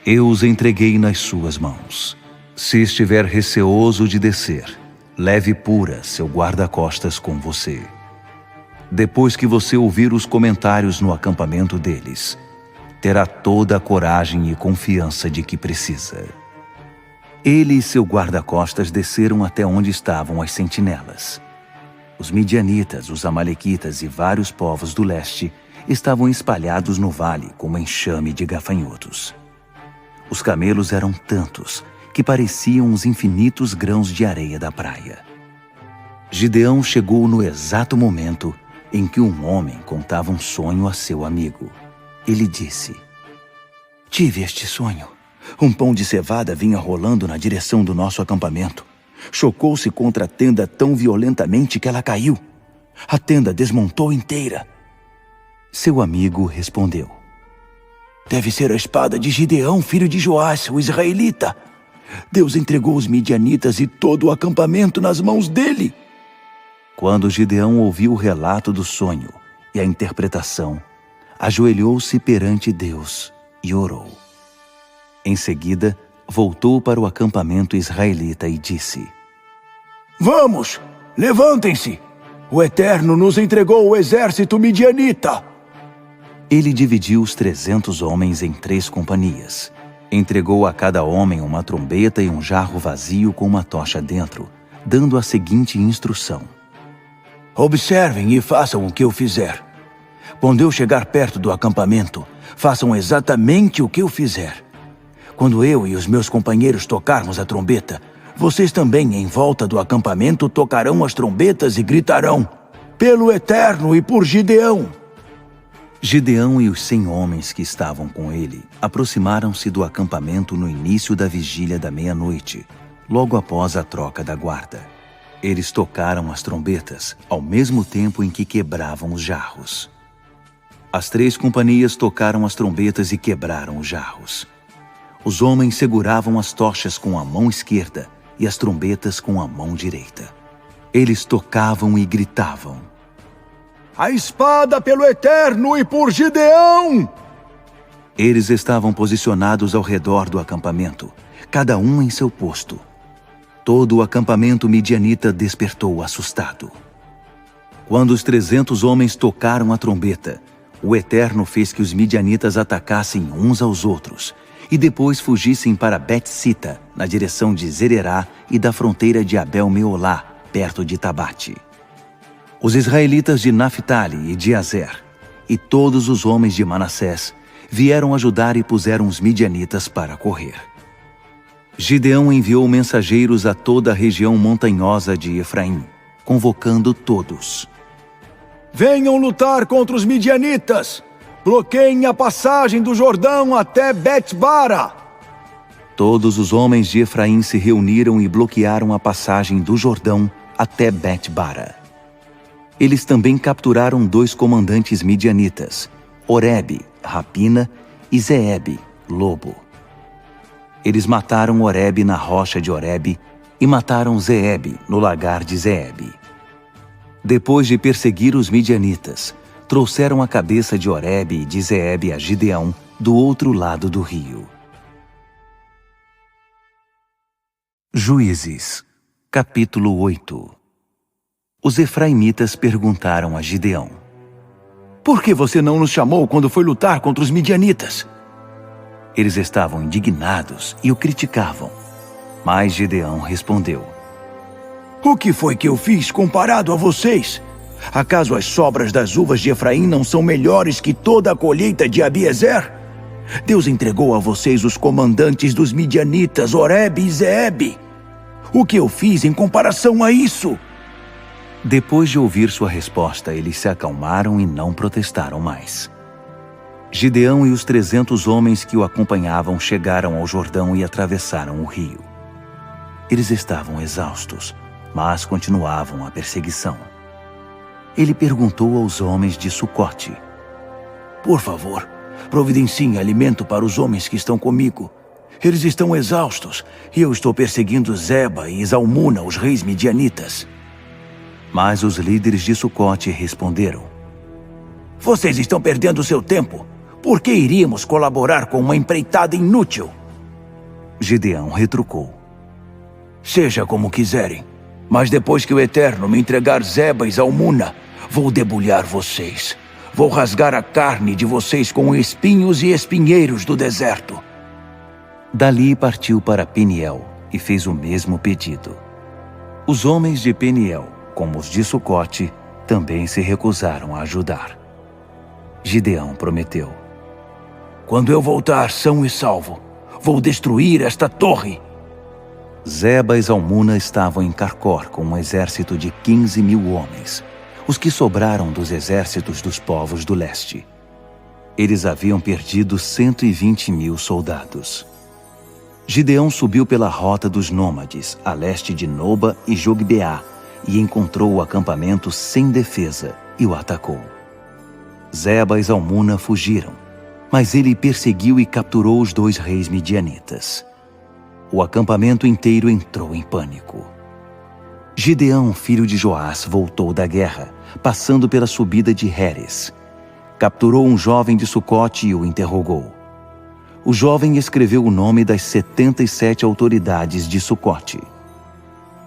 Eu os entreguei nas suas mãos. Se estiver receoso de descer, leve Pura, seu guarda-costas, com você. Depois que você ouvir os comentários no acampamento deles, terá toda a coragem e confiança de que precisa. Ele e seu guarda-costas desceram até onde estavam as sentinelas. Os midianitas, os amalequitas e vários povos do leste estavam espalhados no vale como enxame de gafanhotos. Os camelos eram tantos que pareciam os infinitos grãos de areia da praia. Gideão chegou no exato momento em que um homem contava um sonho a seu amigo. Ele disse: Tive este sonho. Um pão de cevada vinha rolando na direção do nosso acampamento. Chocou-se contra a tenda tão violentamente que ela caiu. A tenda desmontou inteira. Seu amigo respondeu: Deve ser a espada de Gideão, filho de Joás, o israelita. Deus entregou os midianitas e todo o acampamento nas mãos dele. Quando Gideão ouviu o relato do sonho e a interpretação, ajoelhou-se perante Deus e orou. Em seguida, voltou para o acampamento israelita e disse: Vamos, levantem-se! O Eterno nos entregou o exército midianita. Ele dividiu os 300 homens em 3 companhias. Entregou a cada homem uma trombeta e um jarro vazio com uma tocha dentro, dando a seguinte instrução: Observem e façam o que eu fizer. Quando eu chegar perto do acampamento, façam exatamente o que eu fizer. Quando eu e os meus companheiros tocarmos a trombeta, vocês também em volta do acampamento tocarão as trombetas e gritarão: Pelo Eterno e por Gideão! Gideão e os 100 homens que estavam com ele aproximaram-se do acampamento no início da vigília da meia-noite, logo após a troca da guarda. Eles tocaram as trombetas ao mesmo tempo em que quebravam os jarros. As 3 companhias tocaram as trombetas e quebraram os jarros. Os homens seguravam as tochas com a mão esquerda e as trombetas com a mão direita. Eles tocavam e gritavam: "A espada pelo Eterno e por Gideão!" Eles estavam posicionados ao redor do acampamento, cada um em seu posto. Todo o acampamento midianita despertou assustado. Quando os 300 homens tocaram a trombeta, o Eterno fez que os midianitas atacassem uns aos outros e depois fugissem para Bet-sita, na direção de Zererá e da fronteira de Abel-Meolá, perto de Tabate. Os israelitas de Naphtali e de Azer e todos os homens de Manassés vieram ajudar e puseram os midianitas para correr. Gideão enviou mensageiros a toda a região montanhosa de Efraim, convocando todos. "Venham lutar contra os midianitas! Bloqueiem a passagem do Jordão até Bet-bara!" Todos os homens de Efraim se reuniram e bloquearam a passagem do Jordão até Bet-bara. Eles também capturaram 2 comandantes midianitas, Oreb, rapina, e Zeeb, lobo. Eles mataram Oreb na rocha de Oreb e mataram Zeeb no lagar de Zeeb. Depois de perseguir os midianitas, trouxeram a cabeça de Oreb e de Zeeb a Gideão do outro lado do rio. Juízes, capítulo 8. Os efraimitas perguntaram a Gideão: "Por que você não nos chamou quando foi lutar contra os midianitas?" Eles estavam indignados e o criticavam. Mas Gideão respondeu: "O que foi que eu fiz comparado a vocês? Acaso as sobras das uvas de Efraim não são melhores que toda a colheita de Abiezer? Deus entregou a vocês os comandantes dos midianitas, Oreb e Zeeb. O que eu fiz em comparação a isso?" Depois de ouvir sua resposta, eles se acalmaram e não protestaram mais. Gideão e os 300 homens que o acompanhavam chegaram ao Jordão e atravessaram o rio. Eles estavam exaustos, mas continuavam a perseguição. Ele perguntou aos homens de Sucote: "Por favor, providenciem alimento para os homens que estão comigo. Eles estão exaustos e eu estou perseguindo Zeba e Zalmuna, os reis midianitas." Mas os líderes de Sucote responderam: "Vocês estão perdendo seu tempo. Por que iríamos colaborar com uma empreitada inútil?" Gideão retrucou: "Seja como quiserem, mas depois que o Eterno me entregar Zeba e Zalmuna, vou debulhar vocês. Vou rasgar a carne de vocês com espinhos e espinheiros do deserto." Dali partiu para Peniel e fez o mesmo pedido. Os homens de Peniel, como os de Sucote, também se recusaram a ajudar. Gideão prometeu: "Quando eu voltar são e salvo, vou destruir esta torre." Zeba e Zalmuna estavam em Carcor com um exército de 15.000 homens, os que sobraram dos exércitos dos povos do leste. Eles haviam perdido 120.000 soldados. Gideão subiu pela rota dos nômades, a leste de Noba e Jogbeá, e encontrou o acampamento sem defesa e o atacou. Zeba e Zalmuna fugiram, mas ele perseguiu e capturou os 2 reis midianitas. O acampamento inteiro entrou em pânico. Gideão, filho de Joás, voltou da guerra, passando pela subida de Heres. Capturou um jovem de Sucote e o interrogou. O jovem escreveu o nome das 77 autoridades de Sucote.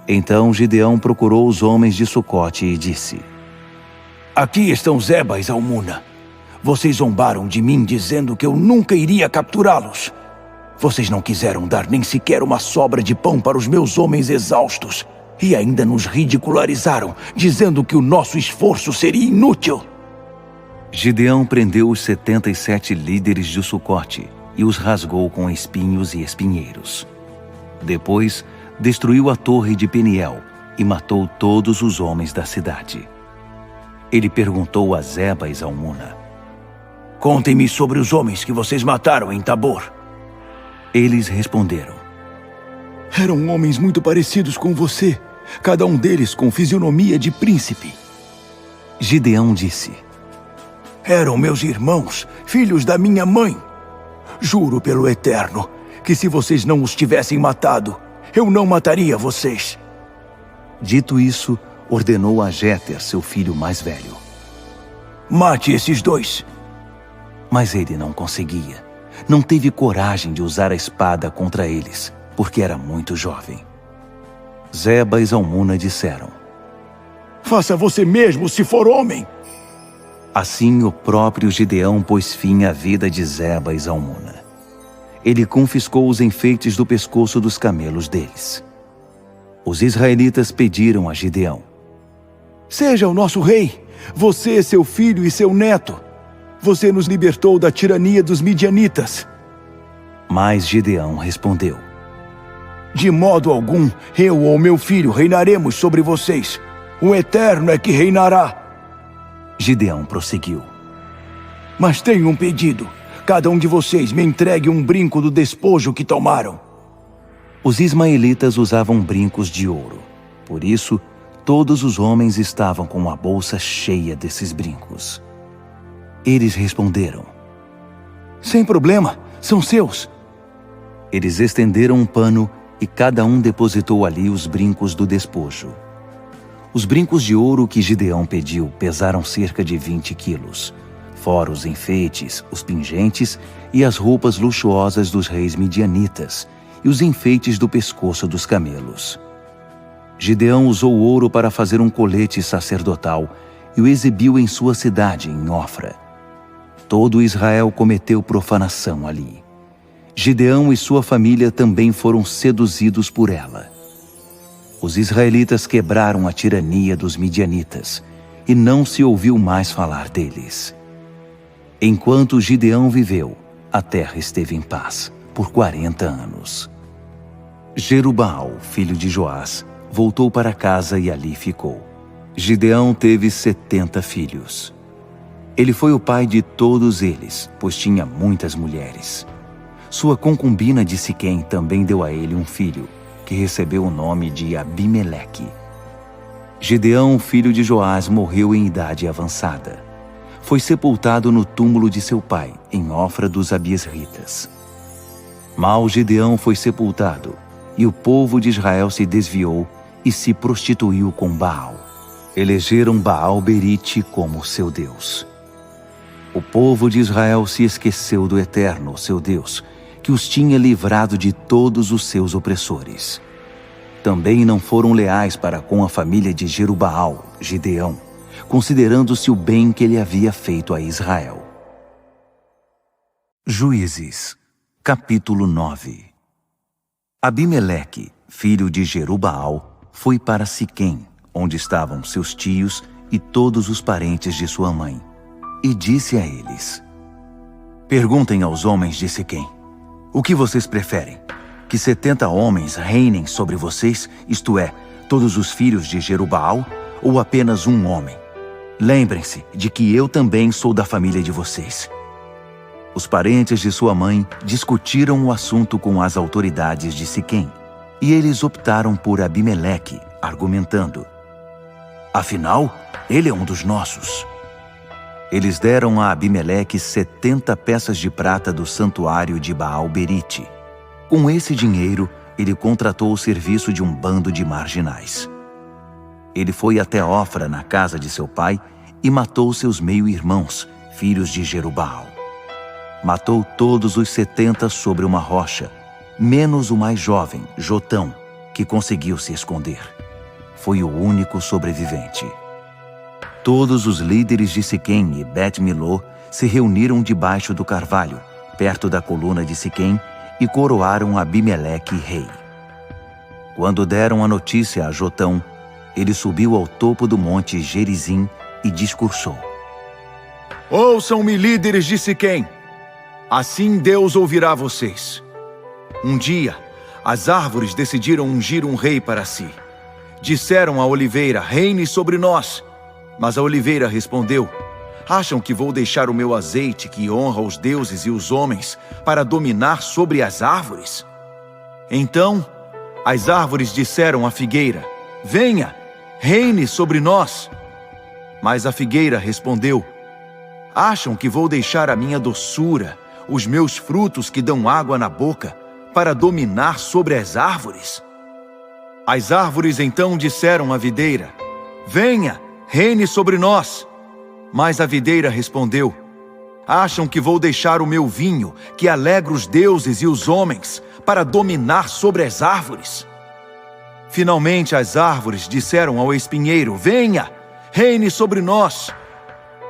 Então Gideão procurou os homens de Sucote e disse: "Aqui estão Zeba e Zalmuna. Vocês zombaram de mim dizendo que eu nunca iria capturá-los. Vocês não quiseram dar nem sequer uma sobra de pão para os meus homens exaustos e ainda nos ridicularizaram, dizendo que o nosso esforço seria inútil." Gideão prendeu os 77 líderes de Sucote e os rasgou com espinhos e espinheiros. Depois, destruiu a torre de Peniel e matou todos os homens da cidade. Ele perguntou a Zeba e Zalmuna: "Contem-me sobre os homens que vocês mataram em Tabor." Eles responderam: "Eram homens muito parecidos com você, cada um deles com fisionomia de príncipe. Gideão disse: Eram meus irmãos, filhos da minha mãe. Juro pelo Eterno que se vocês não os tivessem matado, eu não mataria vocês. Dito isso, ordenou a Jéter, seu filho mais velho: Mate esses dois. Mas ele não conseguia. Não teve coragem de usar a espada contra eles, porque era muito jovem. Zeba e Zalmuna disseram: Faça você mesmo, se for homem. Assim o próprio Gideão pôs fim à vida de Zeba e Zalmuna. Ele confiscou os enfeites do pescoço dos camelos deles. Os israelitas pediram a Gideão: Seja o nosso rei, você, seu filho e seu neto. Você nos libertou da tirania dos midianitas. Mas Gideão respondeu: De modo algum, eu ou meu filho reinaremos sobre vocês. O Eterno é que reinará. Gideão prosseguiu: Mas tenho um pedido. Cada um de vocês me entregue um brinco do despojo que tomaram. Os ismaelitas usavam brincos de ouro. Por isso, todos os homens estavam com a bolsa cheia desses brincos. Eles responderam: Sem problema, são seus. Eles estenderam um pano e cada um depositou ali os brincos do despojo. Os brincos de ouro que Gideão pediu pesaram cerca de 20 quilos, fora os enfeites, os pingentes e as roupas luxuosas dos reis midianitas e os enfeites do pescoço dos camelos. Gideão usou ouro para fazer um colete sacerdotal e o exibiu em sua cidade, em Ofra. Todo Israel cometeu profanação ali. Gideão e sua família também foram seduzidos por ela. Os israelitas quebraram a tirania dos midianitas e não se ouviu mais falar deles. Enquanto Gideão viveu, a terra esteve em paz por 40 anos. Jerubaal, filho de Joás, voltou para casa e ali ficou. Gideão teve 70 filhos. Ele foi o pai de todos eles, pois tinha muitas mulheres. Sua concubina de Siquém também deu a ele um filho, que recebeu o nome de Abimeleque. Gideão, filho de Joás, morreu em idade avançada. Foi sepultado no túmulo de seu pai, em Ofra dos Abiesritas. Mal Gideão foi sepultado, e o povo de Israel se desviou e se prostituiu com Baal. Elegeram Baal-Berite como seu Deus. O povo de Israel se esqueceu do Eterno, seu Deus, que os tinha livrado de todos os seus opressores. Também não foram leais para com a família de Jerubaal, Gideão, considerando-se o bem que ele havia feito a Israel. Juízes, capítulo 9. Abimeleque, filho de Jerubaal, foi para Siquém, onde estavam seus tios e todos os parentes de sua mãe, e disse a eles: Perguntem aos homens de Siquém: o que vocês preferem? Que 70 homens reinem sobre vocês, isto é, todos os filhos de Jerubaal, ou apenas um homem? Lembrem-se de que eu também sou da família de vocês. Os parentes de sua mãe discutiram o assunto com as autoridades de Siquém, e eles optaram por Abimeleque, argumentando: Afinal, ele é um dos nossos. Eles deram a Abimeleque 70 peças de prata do santuário de Baal-Berite. Com esse dinheiro, ele contratou o serviço de um bando de marginais. Ele foi até Ofra, na casa de seu pai, e matou seus meio-irmãos, filhos de Jerubaal. Matou todos os 70 sobre uma rocha, menos o mais jovem, Jotão, que conseguiu se esconder. Foi o único sobrevivente. Todos os líderes de Siquém e Bet-Milô se reuniram debaixo do carvalho, perto da coluna de Siquém, e coroaram Abimeleque rei. Quando deram a notícia a Jotão, ele subiu ao topo do monte Gerizim e discursou: Ouçam-me, líderes de Siquém. Assim Deus ouvirá vocês. Um dia, as árvores decidiram ungir um rei para si. Disseram à oliveira: reine sobre nós. Mas a oliveira respondeu: acham que vou deixar o meu azeite, que honra os deuses e os homens, para dominar sobre as árvores? Então, as árvores disseram à figueira: venha, reine sobre nós. Mas a figueira respondeu: acham que vou deixar a minha doçura, os meus frutos que dão água na boca, para dominar sobre as árvores? As árvores então disseram à videira: venha, reine sobre nós. Mas a videira respondeu: acham que vou deixar o meu vinho, que alegra os deuses e os homens, para dominar sobre as árvores? Finalmente as árvores disseram ao espinheiro: venha, reine sobre nós.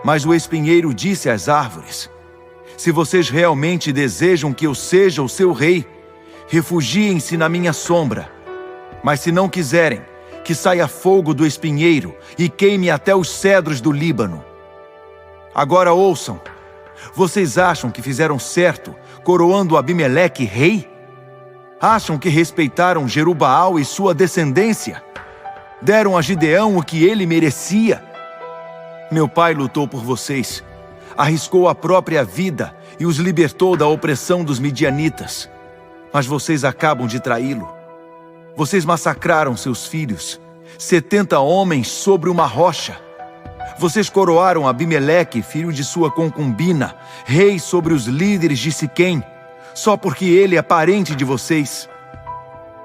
Mas o espinheiro disse às árvores: se vocês realmente desejam que eu seja o seu rei, refugiem-se na minha sombra. Mas se não quiserem, que saia fogo do espinheiro e queime até os cedros do Líbano. Agora ouçam, vocês acham que fizeram certo, coroando Abimeleque rei? Acham que respeitaram Jerubaal e sua descendência? Deram a Gideão o que ele merecia? Meu pai lutou por vocês, arriscou a própria vida e os libertou da opressão dos midianitas. Mas vocês acabam de traí-lo. Vocês massacraram seus filhos, 70 homens sobre uma rocha. Vocês coroaram Abimeleque, filho de sua concubina, rei sobre os líderes de Siquém, só porque ele é parente de vocês.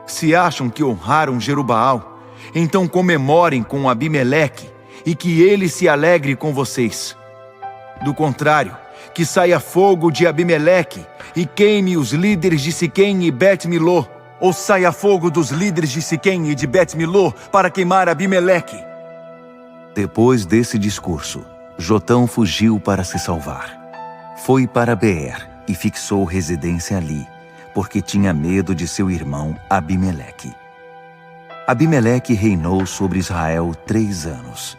Se acham que honraram Jerubaal, então comemorem com Abimeleque e que ele se alegre com vocês. Do contrário, que saia fogo de Abimeleque e queime os líderes de Siquém e Bet-Milô, ou saia fogo dos líderes de Siquém e de Bet-Milô para queimar Abimeleque. Depois desse discurso, Jotão fugiu para se salvar. Foi para Beer e fixou residência ali, porque tinha medo de seu irmão Abimeleque. Abimeleque reinou sobre Israel 3 anos.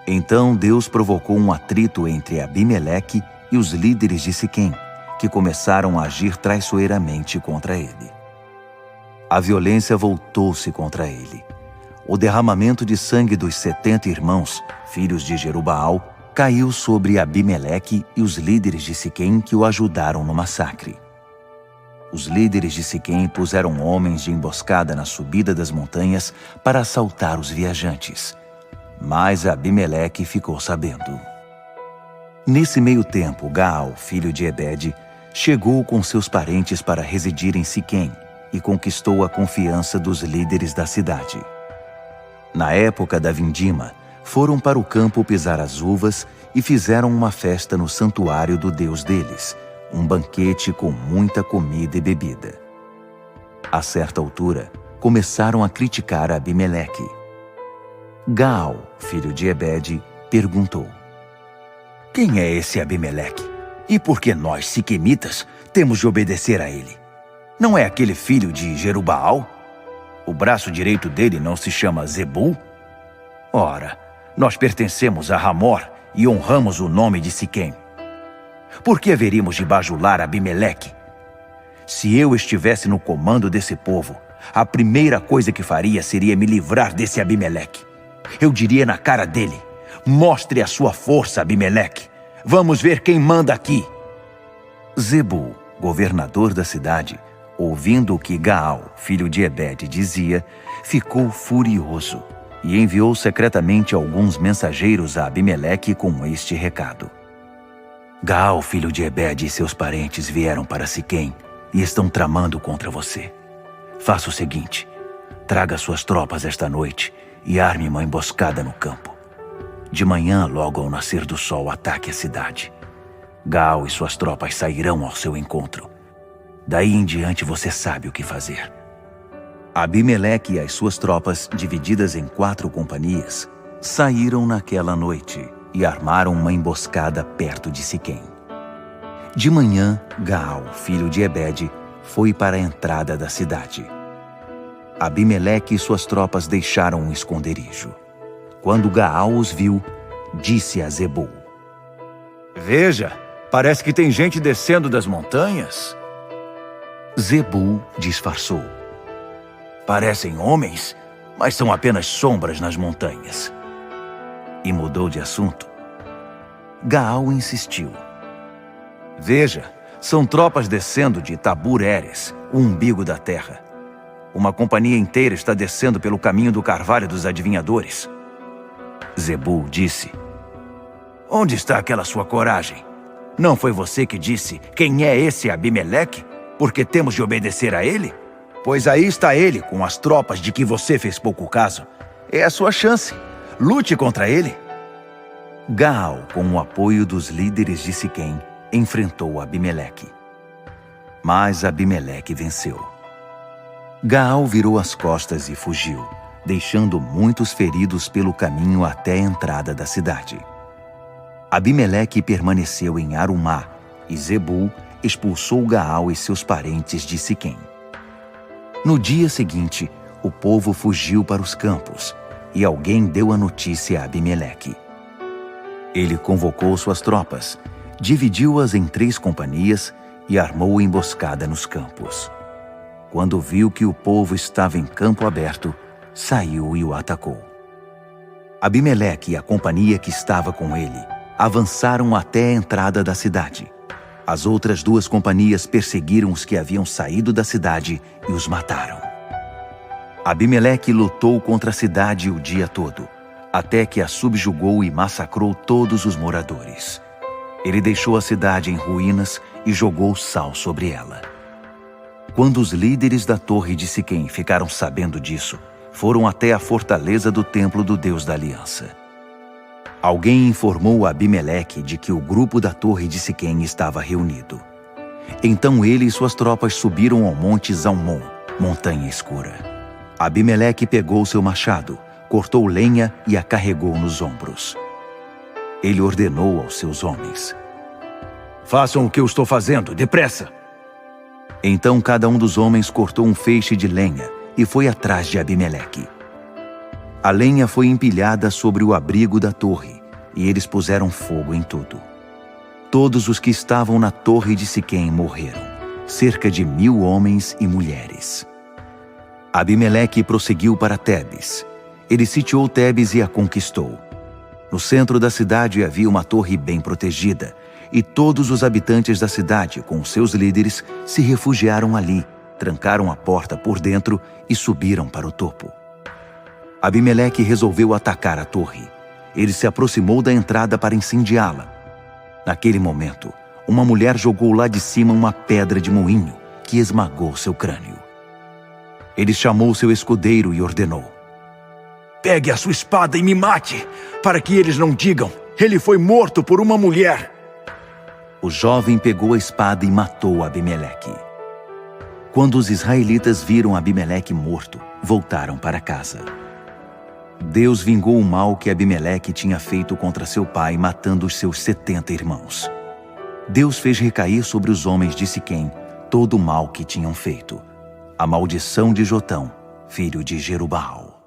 Então Deus provocou um atrito entre Abimeleque e os líderes de Siquém, que começaram a agir traiçoeiramente contra ele. A violência voltou-se contra ele. O derramamento de sangue dos 70 irmãos, filhos de Jerubaal, caiu sobre Abimeleque e os líderes de Siquém que o ajudaram no massacre. Os líderes de Siquém puseram homens de emboscada na subida das montanhas para assaltar os viajantes. Mas Abimeleque ficou sabendo. Nesse meio tempo, Gaal, filho de Ebede, chegou com seus parentes para residir em Siquém e conquistou a confiança dos líderes da cidade. Na época da vindima, foram para o campo pisar as uvas e fizeram uma festa no santuário do Deus deles, um banquete com muita comida e bebida. A certa altura, começaram a criticar Abimeleque. Gaal, filho de Ebede, perguntou: quem é esse Abimeleque? E por que nós, siquemitas, temos de obedecer a ele? Não é aquele filho de Jerubaal? O braço direito dele não se chama Zebul? Ora, nós pertencemos a Ramor e honramos o nome de Siquém. Por que haveríamos de bajular Abimeleque? Se eu estivesse no comando desse povo, a primeira coisa que faria seria me livrar desse Abimeleque. Eu diria na cara dele: mostre a sua força, Abimeleque. Vamos ver quem manda aqui. Zebul, governador da cidade, ouvindo o que Gaal, filho de Ebede, dizia, ficou furioso e enviou secretamente alguns mensageiros a Abimeleque com este recado: Gaal, filho de Ebede, e seus parentes vieram para Siquém e estão tramando contra você. Faça o seguinte: traga suas tropas esta noite e arme uma emboscada no campo. De manhã, logo ao nascer do sol, ataque a cidade. Gaal e suas tropas sairão ao seu encontro. Daí em diante você sabe o que fazer. Abimeleque e as suas tropas, divididas em 4 companhias, saíram naquela noite e armaram uma emboscada perto de Siquém. De manhã, Gaal, filho de Ebede, foi para a entrada da cidade. Abimeleque e suas tropas deixaram um esconderijo. Quando Gaal os viu, disse a Zebul: Veja, parece que tem gente descendo das montanhas. Zebul disfarçou: Parecem homens, mas são apenas sombras nas montanhas. E mudou de assunto. Gaal insistiu: Veja, são tropas descendo de Tabur Heres, o umbigo da terra. Uma companhia inteira está descendo pelo caminho do carvalho dos adivinhadores. Zebul disse: Onde está aquela sua coragem? Não foi você que disse: Quem é esse Abimeleque? Porque temos de obedecer a ele? Pois aí está ele, com as tropas de que você fez pouco caso. É a sua chance. Lute contra ele. Gaal, com o apoio dos líderes de Siquém, enfrentou Abimeleque. Mas Abimeleque venceu. Gaal virou as costas e fugiu, deixando muitos feridos pelo caminho até a entrada da cidade. Abimeleque permaneceu em Arumá e Zebul expulsou Gaal e seus parentes de Siquém. No dia seguinte, o povo fugiu para os campos e alguém deu a notícia a Abimeleque. Ele convocou suas tropas, dividiu-as em 3 companhias e armou emboscada nos campos. Quando viu que o povo estava em campo aberto, saiu e o atacou. Abimeleque e a companhia que estava com ele avançaram até a entrada da cidade. As outras 2 companhias perseguiram os que haviam saído da cidade e os mataram. Abimeleque lutou contra a cidade o dia todo, até que a subjugou e massacrou todos os moradores. Ele deixou a cidade em ruínas e jogou sal sobre ela. Quando os líderes da torre de Siquém ficaram sabendo disso, foram até a fortaleza do templo do Deus da Aliança. Alguém informou a Abimeleque de que o grupo da torre de Siquém estava reunido. Então ele e suas tropas subiram ao monte Zalmon, montanha escura. Abimeleque pegou seu machado, cortou lenha e a carregou nos ombros. Ele ordenou aos seus homens: Façam o que eu estou fazendo, depressa! Então cada um dos homens cortou um feixe de lenha e foi atrás de Abimeleque. A lenha foi empilhada sobre o abrigo da torre, e eles puseram fogo em tudo. Todos os que estavam na torre de Siquém morreram, cerca de 1000 homens e mulheres. Abimeleque prosseguiu para Tebes. Ele sitiou Tebes e a conquistou. No centro da cidade havia uma torre bem protegida, e todos os habitantes da cidade, com seus líderes, se refugiaram ali, trancaram a porta por dentro e subiram para o topo. Abimeleque resolveu atacar a torre. Ele se aproximou da entrada para incendiá-la. Naquele momento, uma mulher jogou lá de cima uma pedra de moinho que esmagou seu crânio. Ele chamou seu escudeiro e ordenou: Pegue a sua espada e me mate, para que eles não digam: ele foi morto por uma mulher. O jovem pegou a espada e matou Abimeleque. Quando os israelitas viram Abimeleque morto, voltaram para casa. Deus vingou o mal que Abimeleque tinha feito contra seu pai, matando os seus 70 irmãos. Deus fez recair sobre os homens de Siquém todo o mal que tinham feito. A maldição de Jotão, filho de Jerubaal.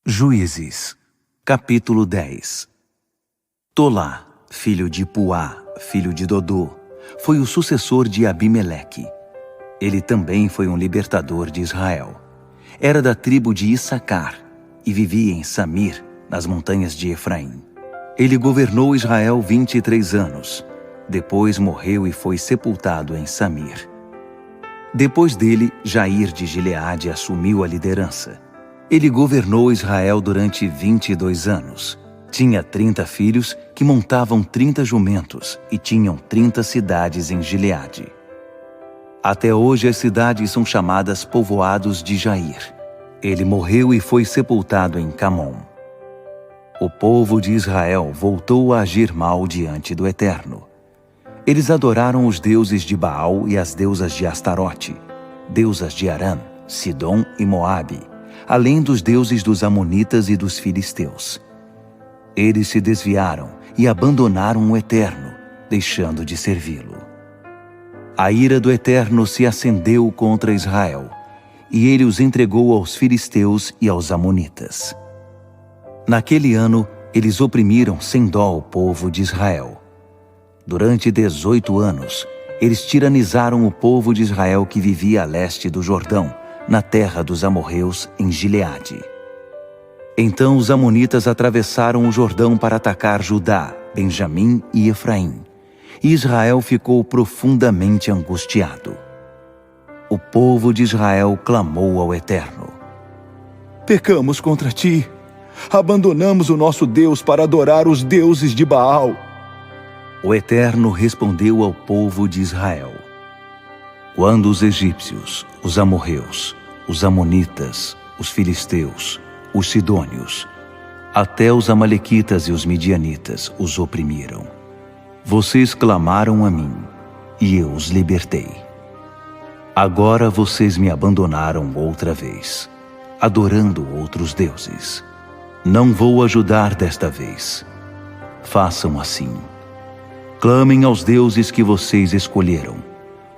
Juízes, capítulo 10. Tolá, filho de Puá, filho de Dodô, foi o sucessor de Abimeleque. Ele também foi um libertador de Israel. Era da tribo de Issacar e vivia em Samir, nas montanhas de Efraim. Ele governou Israel 23 anos. Depois morreu e foi sepultado em Samir. Depois dele, Jair de Gileade assumiu a liderança. Ele governou Israel durante 22 anos. Tinha 30 filhos que montavam 30 jumentos e tinham 30 cidades em Gileade. Até hoje as cidades são chamadas povoados de Jair. Ele morreu e foi sepultado em Camom. O povo de Israel voltou a agir mal diante do Eterno. Eles adoraram os deuses de Baal e as deusas de Astarote, deusas de Aram, Sidom e Moabe, além dos deuses dos Amonitas e dos Filisteus. Eles se desviaram e abandonaram o Eterno, deixando de servi-lo. A ira do Eterno se acendeu contra Israel, e ele os entregou aos filisteus e aos amonitas. Naquele ano, eles oprimiram sem dó o povo de Israel. Durante 18 anos, eles tiranizaram o povo de Israel que vivia a leste do Jordão, na terra dos amorreus, em Gileade. Então os amonitas atravessaram o Jordão para atacar Judá, Benjamim e Efraim. E Israel ficou profundamente angustiado. o povo de Israel clamou ao Eterno: Pecamos contra ti. Abandonamos o nosso Deus para adorar os deuses de Baal. O Eterno respondeu ao povo de Israel: Quando os egípcios, os amorreus, os amonitas, os filisteus, os sidônios, até os amalequitas e os midianitas os oprimiram, vocês clamaram a mim, e eu os libertei. Agora vocês me abandonaram outra vez, adorando outros deuses. Não vou ajudar desta vez. Façam assim. Clamem aos deuses que vocês escolheram,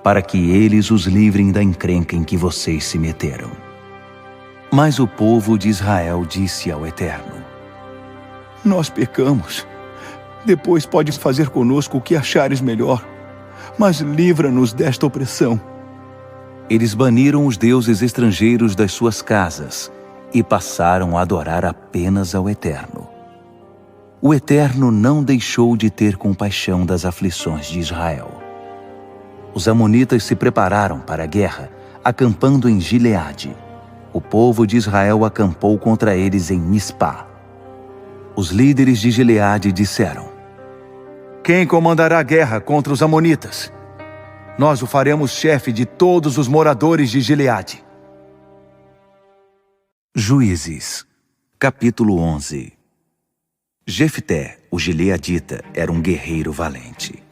para que eles os livrem da encrenca em que vocês se meteram. Mas o povo de Israel disse ao Eterno: Nós pecamos. Depois podes fazer conosco o que achares melhor, mas livra-nos desta opressão. Eles baniram os deuses estrangeiros das suas casas e passaram a adorar apenas ao Eterno. O Eterno não deixou de ter compaixão das aflições de Israel. Os amonitas se prepararam para a guerra, acampando em Gileade. O povo de Israel acampou contra eles em Mispá. Os líderes de Gileade disseram: Quem comandará a guerra contra os amonitas? Nós o faremos chefe de todos os moradores de Gileade. Juízes, capítulo 11. Jefté, o gileadita, era um guerreiro valente.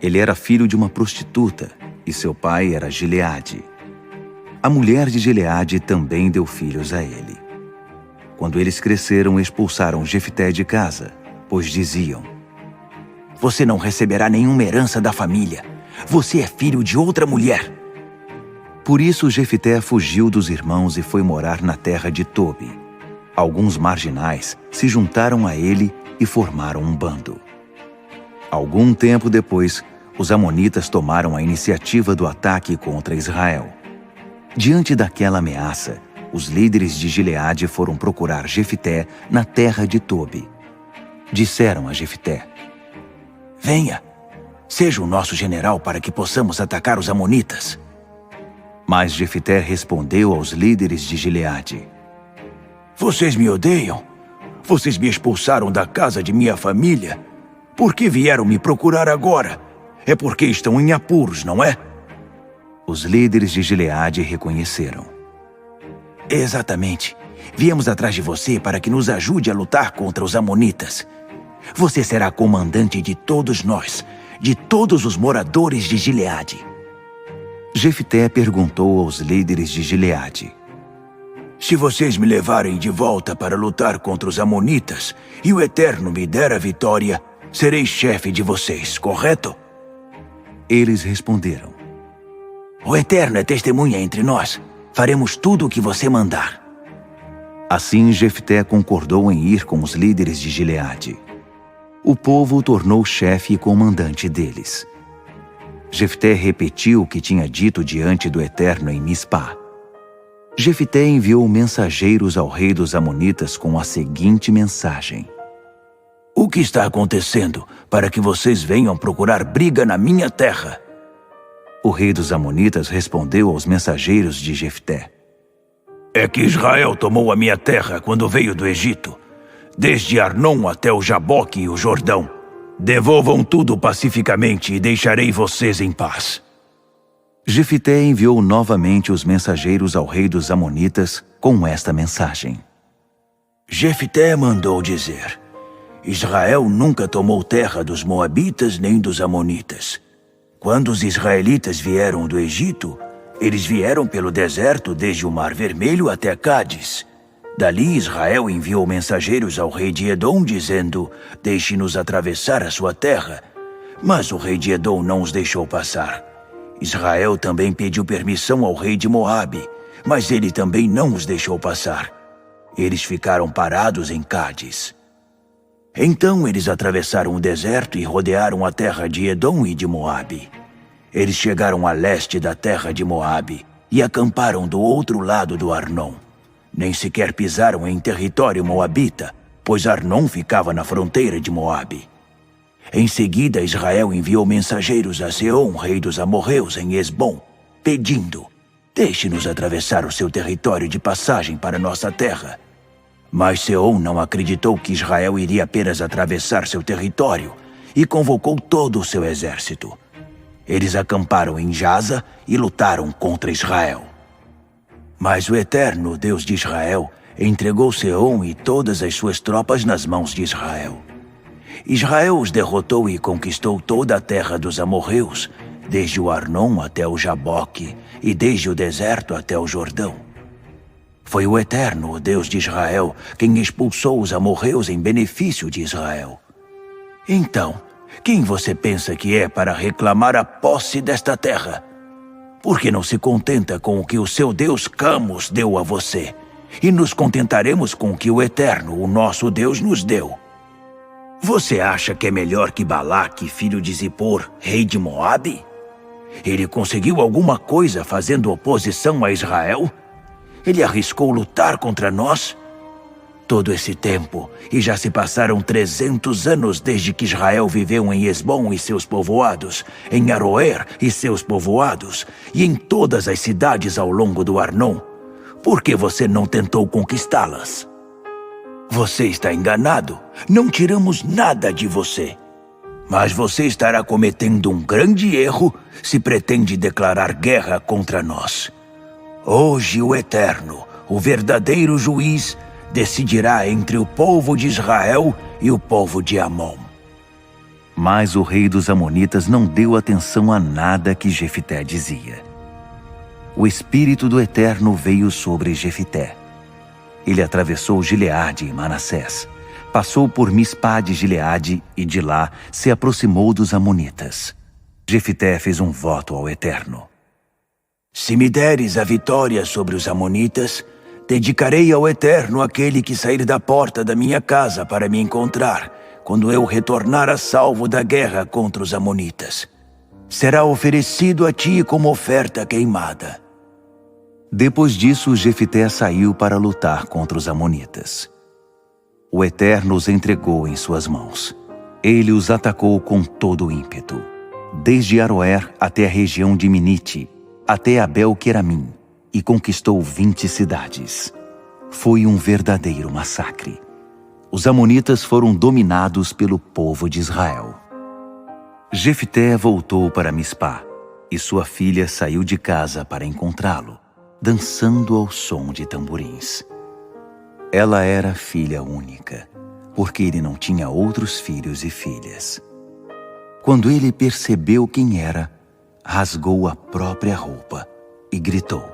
Ele era filho de uma prostituta e seu pai era Gileade. A mulher de Gileade também deu filhos a ele. Quando eles cresceram, expulsaram Jefté de casa, pois diziam: Você não receberá nenhuma herança da família. Você é filho de outra mulher. Por isso Jefté fugiu dos irmãos e foi morar na terra de Tobi. Alguns marginais se juntaram a ele e formaram um bando. Algum tempo depois, os amonitas tomaram a iniciativa do ataque contra Israel. Diante daquela ameaça, os líderes de Gileade foram procurar Jefté na terra de Tobi. Disseram a Jefté: Venha, seja o nosso general para que possamos atacar os amonitas. Mas Jefté respondeu aos líderes de Gileade: Vocês me odeiam? Vocês me expulsaram da casa de minha família? Por que vieram me procurar agora? É porque estão em apuros, não é? Os líderes de Gileade reconheceram: Exatamente. Viemos atrás de você para que nos ajude a lutar contra os amonitas. Você será comandante de todos nós, de todos os moradores de Gileade. Jefté perguntou aos líderes de Gileade: Se vocês me levarem de volta para lutar contra os amonitas e o Eterno me der a vitória, serei chefe de vocês, correto? Eles responderam: O Eterno é testemunha entre nós. Faremos tudo o que você mandar. Assim Jefté concordou em ir com os líderes de Gileade. O povo o tornou chefe e comandante deles. Jefté repetiu o que tinha dito diante do Eterno em Mispá. Jefté enviou mensageiros ao rei dos amonitas com a seguinte mensagem: O que está acontecendo para que vocês venham procurar briga na minha terra? O rei dos amonitas respondeu aos mensageiros de Jefté: É que Israel tomou a minha terra quando veio do Egito, desde Arnon até o Jaboque e o Jordão. Devolvam tudo pacificamente e deixarei vocês em paz. Jefté enviou novamente os mensageiros ao rei dos amonitas com esta mensagem: Jefté mandou dizer: Israel nunca tomou terra dos moabitas nem dos amonitas. Quando os israelitas vieram do Egito, eles vieram pelo deserto desde o Mar Vermelho até Cádiz. Dali Israel enviou mensageiros ao rei de Edom dizendo: Deixe-nos atravessar a sua terra. Mas o rei de Edom não os deixou passar. Israel também pediu permissão ao rei de Moabe, mas ele também não os deixou passar. Eles ficaram parados em Cádiz. Então eles atravessaram o deserto e rodearam a terra de Edom e de Moabe. Eles chegaram a leste da terra de Moabe e acamparam do outro lado do Arnon. Nem sequer pisaram em território moabita, pois Arnon ficava na fronteira de Moabe. Em seguida, Israel enviou mensageiros a Seom, rei dos amorreus, em Esbom, pedindo: Deixe-nos atravessar o seu território de passagem para nossa terra. Mas Seom não acreditou que Israel iria apenas atravessar seu território e convocou todo o seu exército. Eles acamparam em Jaza e lutaram contra Israel. Mas o Eterno, Deus de Israel, entregou Seom e todas as suas tropas nas mãos de Israel. Israel os derrotou e conquistou toda a terra dos amorreus, desde o Arnon até o Jaboque e desde o deserto até o Jordão. Foi o Eterno, o Deus de Israel, quem expulsou os amorreus em benefício de Israel. Então, quem você pensa que é para reclamar a posse desta terra? Por que não se contenta com o que o seu Deus Camus deu a você? E nos contentaremos com o que o Eterno, o nosso Deus, nos deu. Você acha que é melhor que Balaque, filho de Zippor, rei de Moabe? Ele conseguiu alguma coisa fazendo oposição a Israel? Ele arriscou lutar contra nós? Todo esse tempo, e já se passaram 300 anos desde que Israel viveu em Esbom e seus povoados, em Aroer e seus povoados, e em todas as cidades ao longo do Arnon. Por que você não tentou conquistá-las? Você está enganado. Não tiramos nada de você. Mas você estará cometendo um grande erro se pretende declarar guerra contra nós. Hoje o Eterno, o verdadeiro juiz, decidirá entre o povo de Israel e o povo de Amon. Mas o rei dos Amonitas não deu atenção a nada que Jefité dizia. O Espírito do Eterno veio sobre Jefité. Ele atravessou Gileade e Manassés, passou por Mispá de Gileade e de lá se aproximou dos Amonitas. Jefité fez um voto ao Eterno. Se me deres a vitória sobre os Amonitas, dedicarei ao Eterno aquele que sair da porta da minha casa para me encontrar, quando eu retornar a salvo da guerra contra os Amonitas. Será oferecido a ti como oferta queimada. Depois disso, Jefité saiu para lutar contra os Amonitas. O Eterno os entregou em suas mãos. Ele os atacou com todo o ímpeto, desde Aroer até a região de Minite, até Abel-Queramim, e conquistou 20 cidades. Foi um verdadeiro massacre. Os Amonitas foram dominados pelo povo de Israel. Jefité voltou para Mispá, e sua filha saiu de casa para encontrá-lo, dançando ao som de tamborins. Ela era filha única, porque ele não tinha outros filhos e filhas. Quando ele percebeu quem era, rasgou a própria roupa e gritou: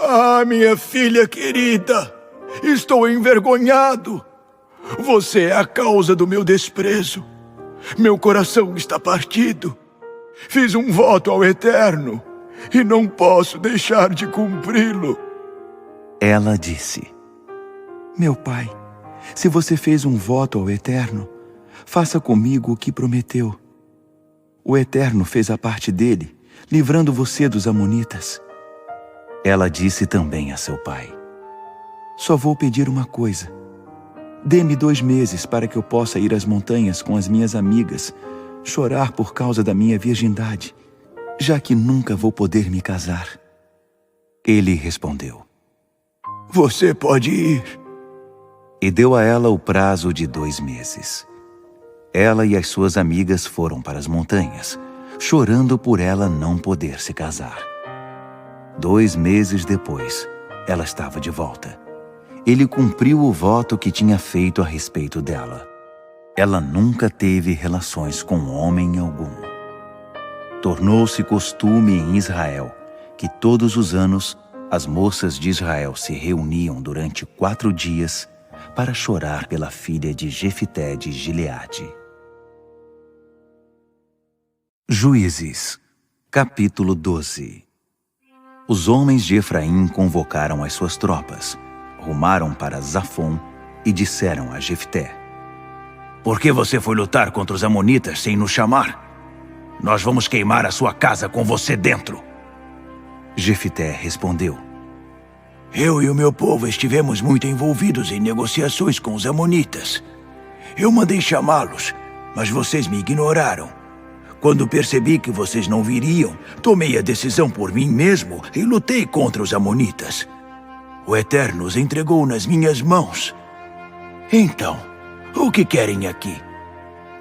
Ah, minha filha querida, estou envergonhado. Você é a causa do meu desprezo. Meu coração está partido. Fiz um voto ao Eterno e não posso deixar de cumpri-lo. Ela disse: Meu pai, se você fez um voto ao Eterno, faça comigo o que prometeu. O Eterno fez a parte dele, livrando você dos Amonitas. Ela disse também a seu pai: Só vou pedir uma coisa. Dê-me 2 meses para que eu possa ir às montanhas com as minhas amigas, chorar por causa da minha virgindade, já que nunca vou poder me casar. Ele respondeu: Você pode ir. E deu a ela o prazo de 2 meses. Ela e as suas amigas foram para as montanhas, chorando por ela não poder se casar. 2 meses depois, ela estava de volta. Ele cumpriu o voto que tinha feito a respeito dela. Ela nunca teve relações com homem algum. Tornou-se costume em Israel que todos os anos as moças de Israel se reuniam durante 4 dias para chorar pela filha de Jefité de Gileade. Juízes, capítulo 12. Os homens de Efraim convocaram as suas tropas, rumaram para Zafon e disseram a Jefté: Por que você foi lutar contra os Amonitas sem nos chamar? Nós vamos queimar a sua casa com você dentro. Jefté respondeu: Eu e o meu povo estivemos muito envolvidos em negociações com os Amonitas. Eu mandei chamá-los, mas vocês me ignoraram. Quando percebi que vocês não viriam, tomei a decisão por mim mesmo e lutei contra os amonitas. O Eterno os entregou nas minhas mãos. Então, o que querem aqui?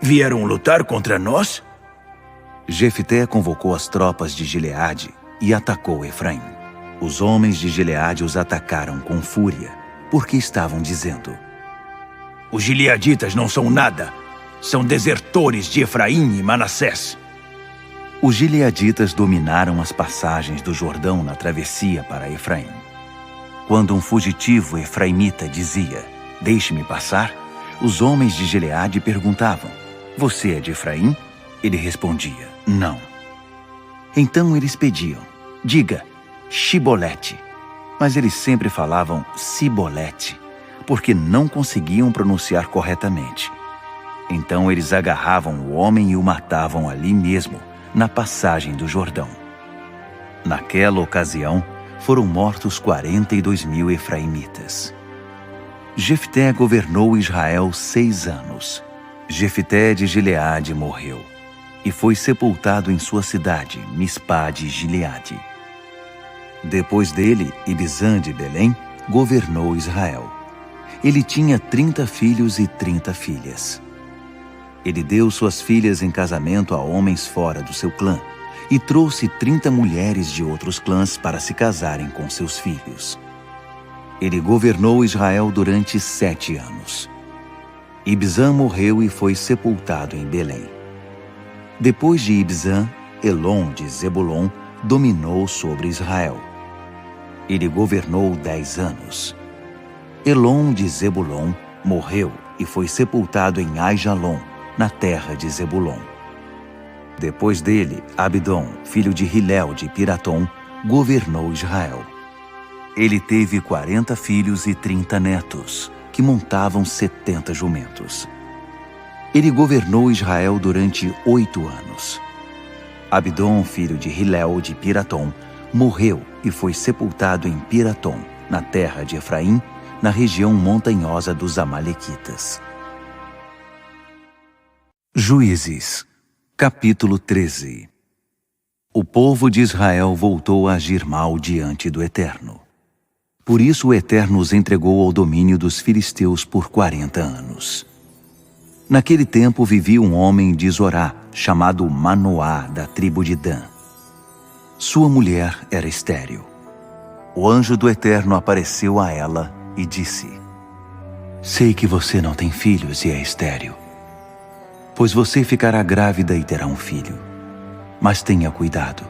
Vieram lutar contra nós? Jefté convocou as tropas de Gileade e atacou Efraim. Os homens de Gileade os atacaram com fúria, porque estavam dizendo: os gileaditas não são nada. São desertores de Efraim e Manassés. Os gileaditas dominaram as passagens do Jordão na travessia para Efraim. Quando um fugitivo efraimita dizia: deixe-me passar, os homens de Gileade perguntavam: você é de Efraim? Ele respondia: não. Então eles pediam: diga, Shibolete. Mas eles sempre falavam Sibolete, porque não conseguiam pronunciar corretamente. Então eles agarravam o homem e o matavam ali mesmo, na passagem do Jordão. Naquela ocasião, foram mortos 42.000 efraimitas. Jefté governou Israel 6 anos. Jefté de Gileade morreu e foi sepultado em sua cidade, Mispá de Gileade. Depois dele, Ibzan de Belém governou Israel. Ele tinha 30 filhos e 30 filhas. Ele deu suas filhas em casamento a homens fora do seu clã e trouxe 30 mulheres de outros clãs para se casarem com seus filhos. Ele governou Israel durante 7 anos. Ibzan morreu e foi sepultado em Belém. Depois de Ibzan, Elon de Zebulon dominou sobre Israel. Ele governou 10 anos. Elon de Zebulon morreu e foi sepultado em Aijalon, na terra de Zebulon. Depois dele, Abdon, filho de Hilel de Piratom, governou Israel. Ele teve 40 filhos e 30 netos, que montavam 70 jumentos. Ele governou Israel durante 8 anos. Abdon, filho de Hilel de Piratom, morreu e foi sepultado em Piratom, na terra de Efraim, na região montanhosa dos Amalequitas. Juízes, capítulo 13. O povo de Israel voltou a agir mal diante do Eterno. Por isso o Eterno os entregou ao domínio dos filisteus por 40 anos. Naquele tempo vivia um homem de Zorá, chamado Manoá, da tribo de Dan. Sua mulher era estéril. O anjo do Eterno apareceu a ela e disse: sei que você não tem filhos e é estéril, pois você ficará grávida e terá um filho. Mas tenha cuidado,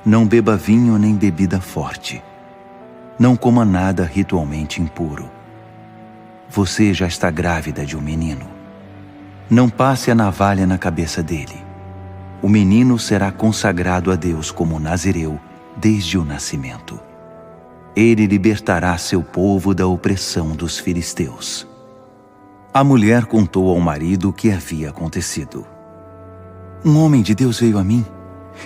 não beba vinho nem bebida forte. Não coma nada ritualmente impuro. Você já está grávida de um menino. Não passe a navalha na cabeça dele. O menino será consagrado a Deus como nazireu desde o nascimento. Ele libertará seu povo da opressão dos filisteus. A mulher contou ao marido o que havia acontecido. Um homem de Deus veio a mim.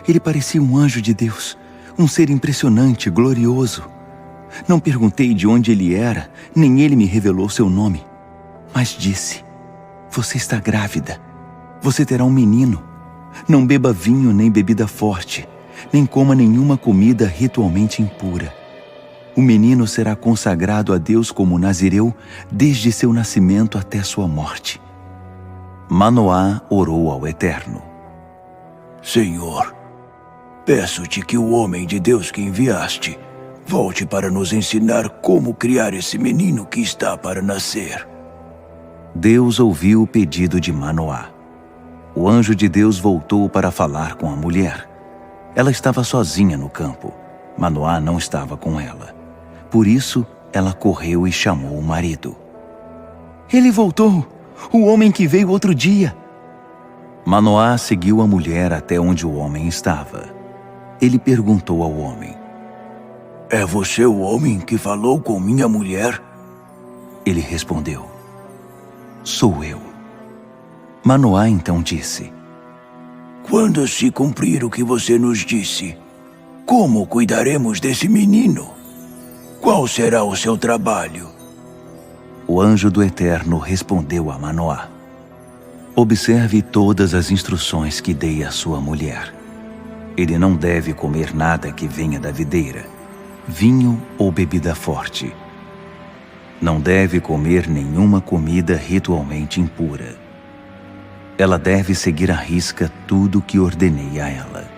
Ele parecia um anjo de Deus, um ser impressionante, glorioso. Não perguntei de onde ele era, nem ele me revelou seu nome. Mas disse: você está grávida. Você terá um menino. Não beba vinho nem bebida forte, nem coma nenhuma comida ritualmente impura. O menino será consagrado a Deus como nazireu desde seu nascimento até sua morte. Manoá orou ao Eterno: Senhor, peço-te que o homem de Deus que enviaste volte para nos ensinar como criar esse menino que está para nascer. Deus ouviu o pedido de Manoá. O anjo de Deus voltou para falar com a mulher. Ela estava sozinha no campo. Manoá não estava com ela. Por isso, ela correu e chamou o marido. Ele voltou, o homem que veio outro dia. Manoá seguiu a mulher até onde o homem estava. Ele perguntou ao homem: é você o homem que falou com minha mulher? Ele respondeu: sou eu. Manoá então disse: quando se cumprir o que você nos disse, como cuidaremos desse menino? Qual será o seu trabalho? O anjo do Eterno respondeu a Manoá: Observe todas as instruções que dei à sua mulher. Ele não deve comer nada que venha da videira, vinho ou bebida forte. Não deve comer nenhuma comida ritualmente impura. Ela deve seguir à risca tudo o que ordenei a ela.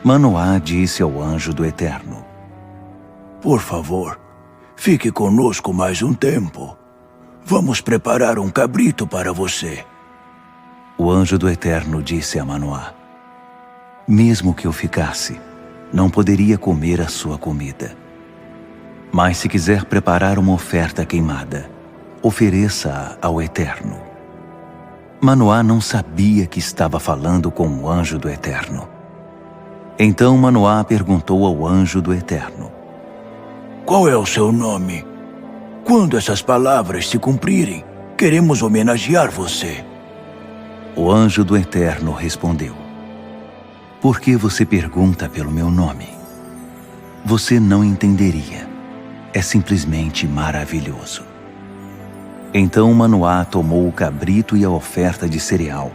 Manoá disse ao anjo do Eterno: Por favor, fique conosco mais um tempo. Vamos preparar um cabrito para você. O anjo do Eterno disse a Manoá: Mesmo que eu ficasse, não poderia comer a sua comida. Mas se quiser preparar uma oferta queimada, ofereça-a ao Eterno. Manoá não sabia que estava falando com o anjo do Eterno. Então Manoá perguntou ao anjo do Eterno: Qual é o seu nome? Quando essas palavras se cumprirem, queremos homenagear você. O anjo do Eterno respondeu: Por que você pergunta pelo meu nome? Você não entenderia. É simplesmente maravilhoso. Então Manoá tomou o cabrito e a oferta de cereal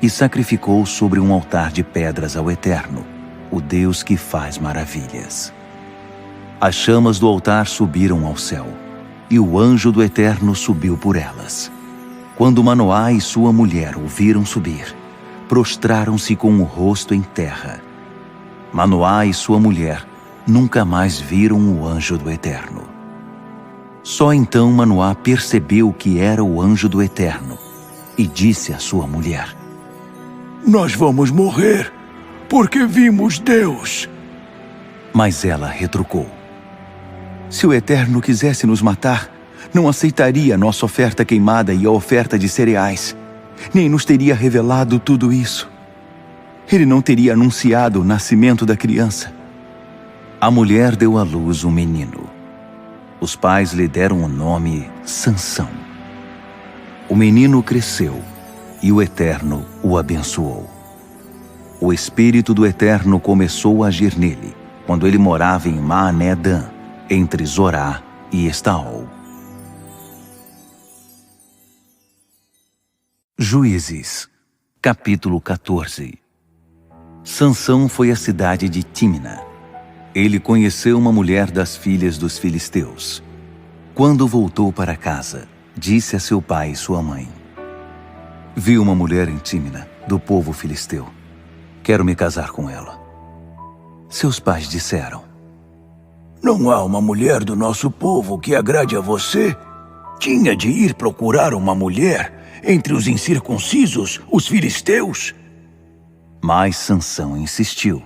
e sacrificou sobre um altar de pedras ao Eterno, o Deus que faz maravilhas. As chamas do altar subiram ao céu, e o anjo do Eterno subiu por elas. Quando Manoá e sua mulher o viram subir, prostraram-se com o rosto em terra. Manoá e sua mulher nunca mais viram o anjo do Eterno. Só então Manoá percebeu que era o anjo do Eterno e disse à sua mulher: Nós vamos morrer, porque vimos Deus. Mas ela retrucou: Se o Eterno quisesse nos matar, não aceitaria a nossa oferta queimada e a oferta de cereais, nem nos teria revelado tudo isso. Ele não teria anunciado o nascimento da criança. A mulher deu à luz um menino. Os pais lhe deram o nome Sansão. O menino cresceu e o Eterno o abençoou. O Espírito do Eterno começou a agir nele quando ele morava em Maané-Dan, entre Zorá e Estaol. Juízes, capítulo 14. Sansão foi à cidade de Tímina. Ele conheceu uma mulher das filhas dos filisteus. Quando voltou para casa, disse a seu pai e sua mãe: Vi uma mulher em Tímina, do povo filisteu. Quero me casar com ela. Seus pais disseram: Não há uma mulher do nosso povo que agrade a você? Tinha de ir procurar uma mulher entre os incircuncisos, os filisteus? Mas Sansão insistiu: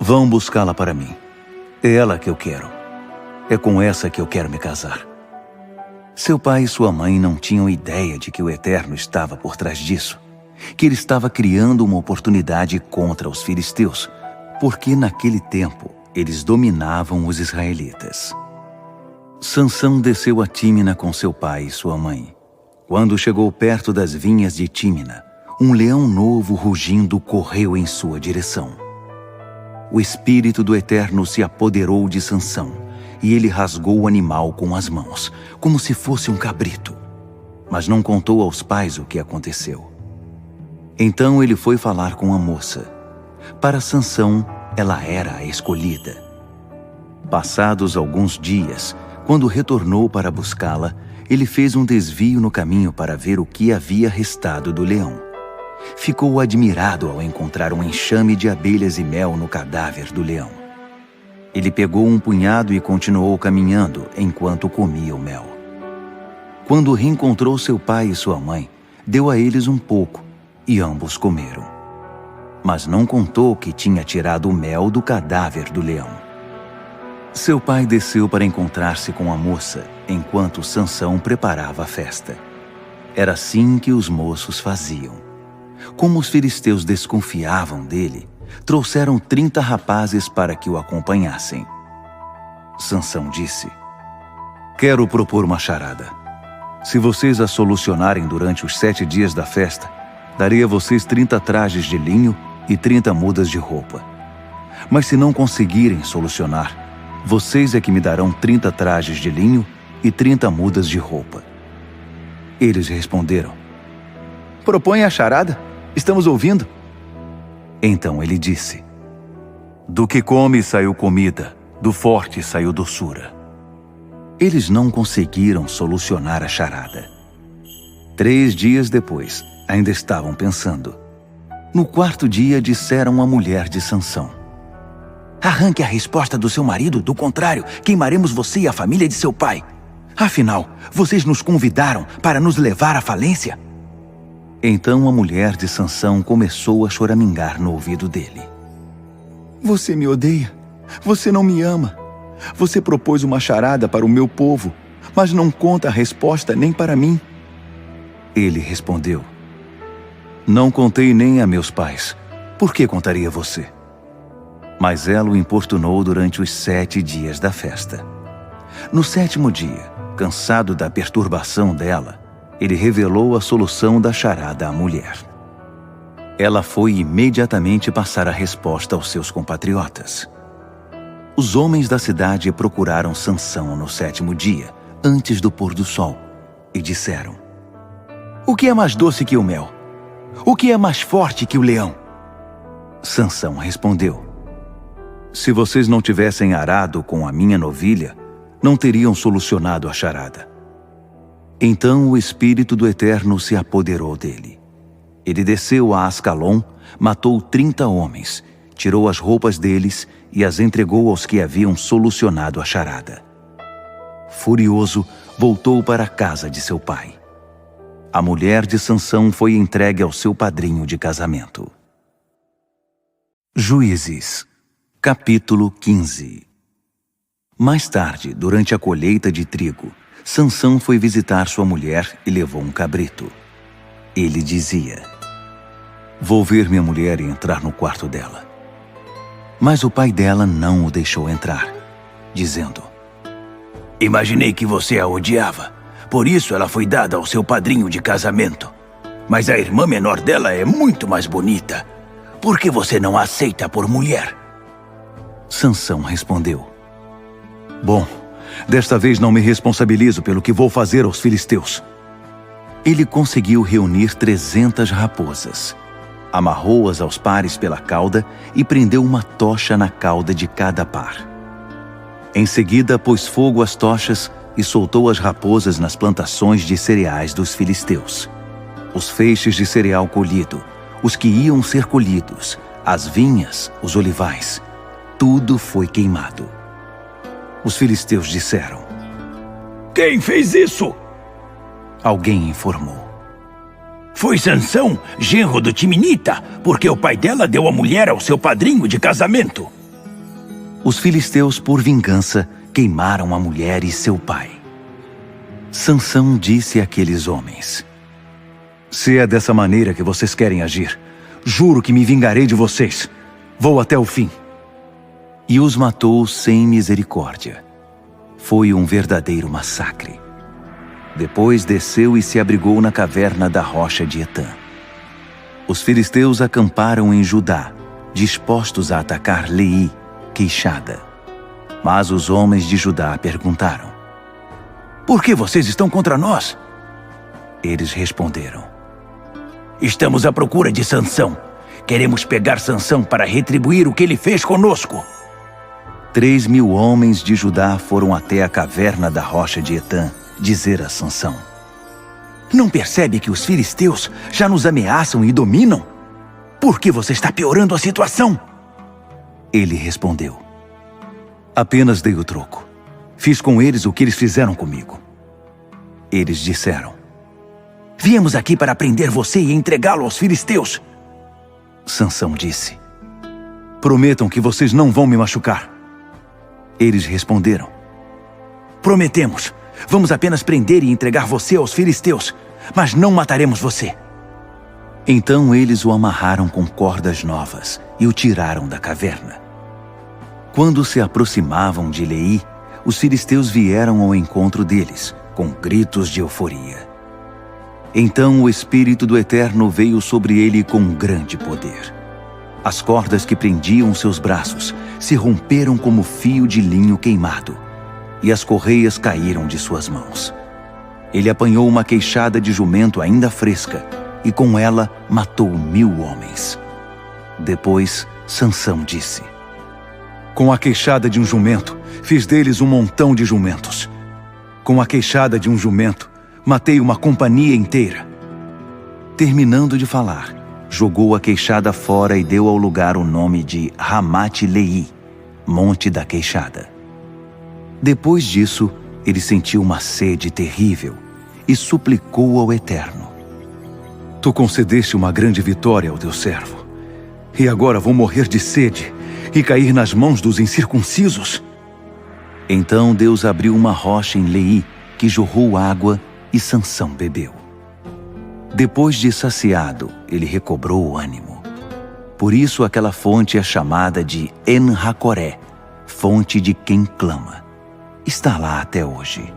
Vão buscá-la para mim. É ela que eu quero. É com essa que eu quero me casar. Seu pai e sua mãe não tinham ideia de que o Eterno estava por trás disso, que ele estava criando uma oportunidade contra os filisteus, porque naquele tempo eles dominavam os israelitas. Sansão desceu a Tímina com seu pai e sua mãe. Quando chegou perto das vinhas de Tímina, um leão novo rugindo correu em sua direção. O Espírito do Eterno se apoderou de Sansão, e ele rasgou o animal com as mãos, como se fosse um cabrito. Mas não contou aos pais o que aconteceu. Então ele foi falar com a moça. Para Sansão, ela era a escolhida. Passados alguns dias, quando retornou para buscá-la, ele fez um desvio no caminho para ver o que havia restado do leão. Ficou admirado ao encontrar um enxame de abelhas e mel no cadáver do leão. Ele pegou um punhado e continuou caminhando enquanto comia o mel. Quando reencontrou seu pai e sua mãe, deu a eles um pouco e ambos comeram. Mas não contou que tinha tirado o mel do cadáver do leão. Seu pai desceu para encontrar-se com a moça enquanto Sansão preparava a festa. Era assim que os moços faziam. Como os filisteus desconfiavam dele, trouxeram 30 rapazes para que o acompanhassem. Sansão disse: Quero propor uma charada. Se vocês a solucionarem durante os 7 dias da festa, darei a vocês 30 trajes de linho e 30 mudas de roupa. Mas se não conseguirem solucionar, vocês é que me darão 30 trajes de linho e 30 mudas de roupa. Eles responderam: Propõe a charada. Estamos ouvindo. Então ele disse: do que come saiu comida, do forte saiu doçura. Eles não conseguiram solucionar a charada. 3 dias depois, ainda estavam pensando. No 4º dia, disseram à mulher de Sansão: arranque a resposta do seu marido, do contrário, queimaremos você e a família de seu pai. Afinal, vocês nos convidaram para nos levar à falência? Então a mulher de Sansão começou a choramingar no ouvido dele. Você me odeia. Você não me ama. Você propôs uma charada para o meu povo, mas não conta a resposta nem para mim. Ele respondeu: não contei nem a meus pais. Por que contaria a você? Mas ela o importunou durante os 7 dias da festa. No 7º dia, cansado da perturbação dela, ele revelou a solução da charada à mulher. Ela foi imediatamente passar a resposta aos seus compatriotas. Os homens da cidade procuraram Sansão no 7º dia, antes do pôr do sol, e disseram: o que é mais doce que o mel? O que é mais forte que o leão? Sansão respondeu: se vocês não tivessem arado com a minha novilha, não teriam solucionado a charada. Então o Espírito do Eterno se apoderou dele. Ele desceu a Ascalon, matou 30 homens, tirou as roupas deles e as entregou aos que haviam solucionado a charada. Furioso, voltou para a casa de seu pai. A mulher de Sansão foi entregue ao seu padrinho de casamento. Juízes, capítulo 15. Mais tarde, durante a colheita de trigo, Sansão foi visitar sua mulher e levou um cabrito. Ele dizia: vou ver minha mulher e entrar no quarto dela. Mas o pai dela não o deixou entrar, dizendo: Imaginei que você a odiava. Por isso ela foi dada ao seu padrinho de casamento. Mas a irmã menor dela é muito mais bonita. Por que você não a aceita por mulher? Sansão respondeu: bom, desta vez não me responsabilizo pelo que vou fazer aos filisteus. Ele conseguiu reunir 300 raposas. Amarrou-as aos pares pela cauda e prendeu uma tocha na cauda de cada par. Em seguida, pôs fogo às tochas e soltou as raposas nas plantações de cereais dos filisteus. Os feixes de cereal colhido, os que iam ser colhidos, as vinhas, os olivais, tudo foi queimado. Os filisteus disseram: Quem fez isso? Alguém informou: Foi Sansão, genro do Timinita, porque o pai dela deu a mulher ao seu padrinho de casamento. Os filisteus, por vingança, queimaram a mulher e seu pai. Sansão disse àqueles homens: se é dessa maneira que vocês querem agir, juro que me vingarei de vocês. Vou até o fim. E os matou sem misericórdia. Foi um verdadeiro massacre. Depois desceu e se abrigou na caverna da rocha de Etã. Os filisteus acamparam em Judá, dispostos a atacar Leí, queixada. Mas os homens de Judá perguntaram: Por que vocês estão contra nós? Eles responderam: Estamos à procura de Sansão. Queremos pegar Sansão para retribuir o que ele fez conosco. 3.000 homens de Judá foram até a caverna da rocha de Etã dizer a Sansão: Não percebe que os filisteus já nos ameaçam e dominam? Por que você está piorando a situação? Ele respondeu: Apenas dei o troco. Fiz com eles o que eles fizeram comigo. Eles disseram: Viemos aqui para prender você e entregá-lo aos filisteus. Sansão disse: Prometam que vocês não vão me machucar. Eles responderam: Prometemos. Vamos apenas prender e entregar você aos filisteus, mas não mataremos você. Então eles o amarraram com cordas novas e o tiraram da caverna. Quando se aproximavam de Leí, os filisteus vieram ao encontro deles, com gritos de euforia. Então o Espírito do Eterno veio sobre ele com grande poder. As cordas que prendiam seus braços se romperam como fio de linho queimado, e as correias caíram de suas mãos. Ele apanhou uma queixada de jumento ainda fresca e com ela matou 1000 homens. Depois, Sansão disse: Com a queixada de um jumento, fiz deles um montão de jumentos. Com a queixada de um jumento, matei uma companhia inteira. Terminando de falar, jogou a queixada fora e deu ao lugar o nome de Ramate-Leí, Monte da Queixada. Depois disso, ele sentiu uma sede terrível e suplicou ao Eterno: Tu concedeste uma grande vitória ao teu servo, e agora vou morrer de sede e cair nas mãos dos incircuncisos? Então Deus abriu uma rocha em Leí, que jorrou água, e Sansão bebeu. Depois de saciado, ele recobrou o ânimo. Por isso aquela fonte é chamada de En-Hacoré, fonte de quem clama. Está lá até hoje.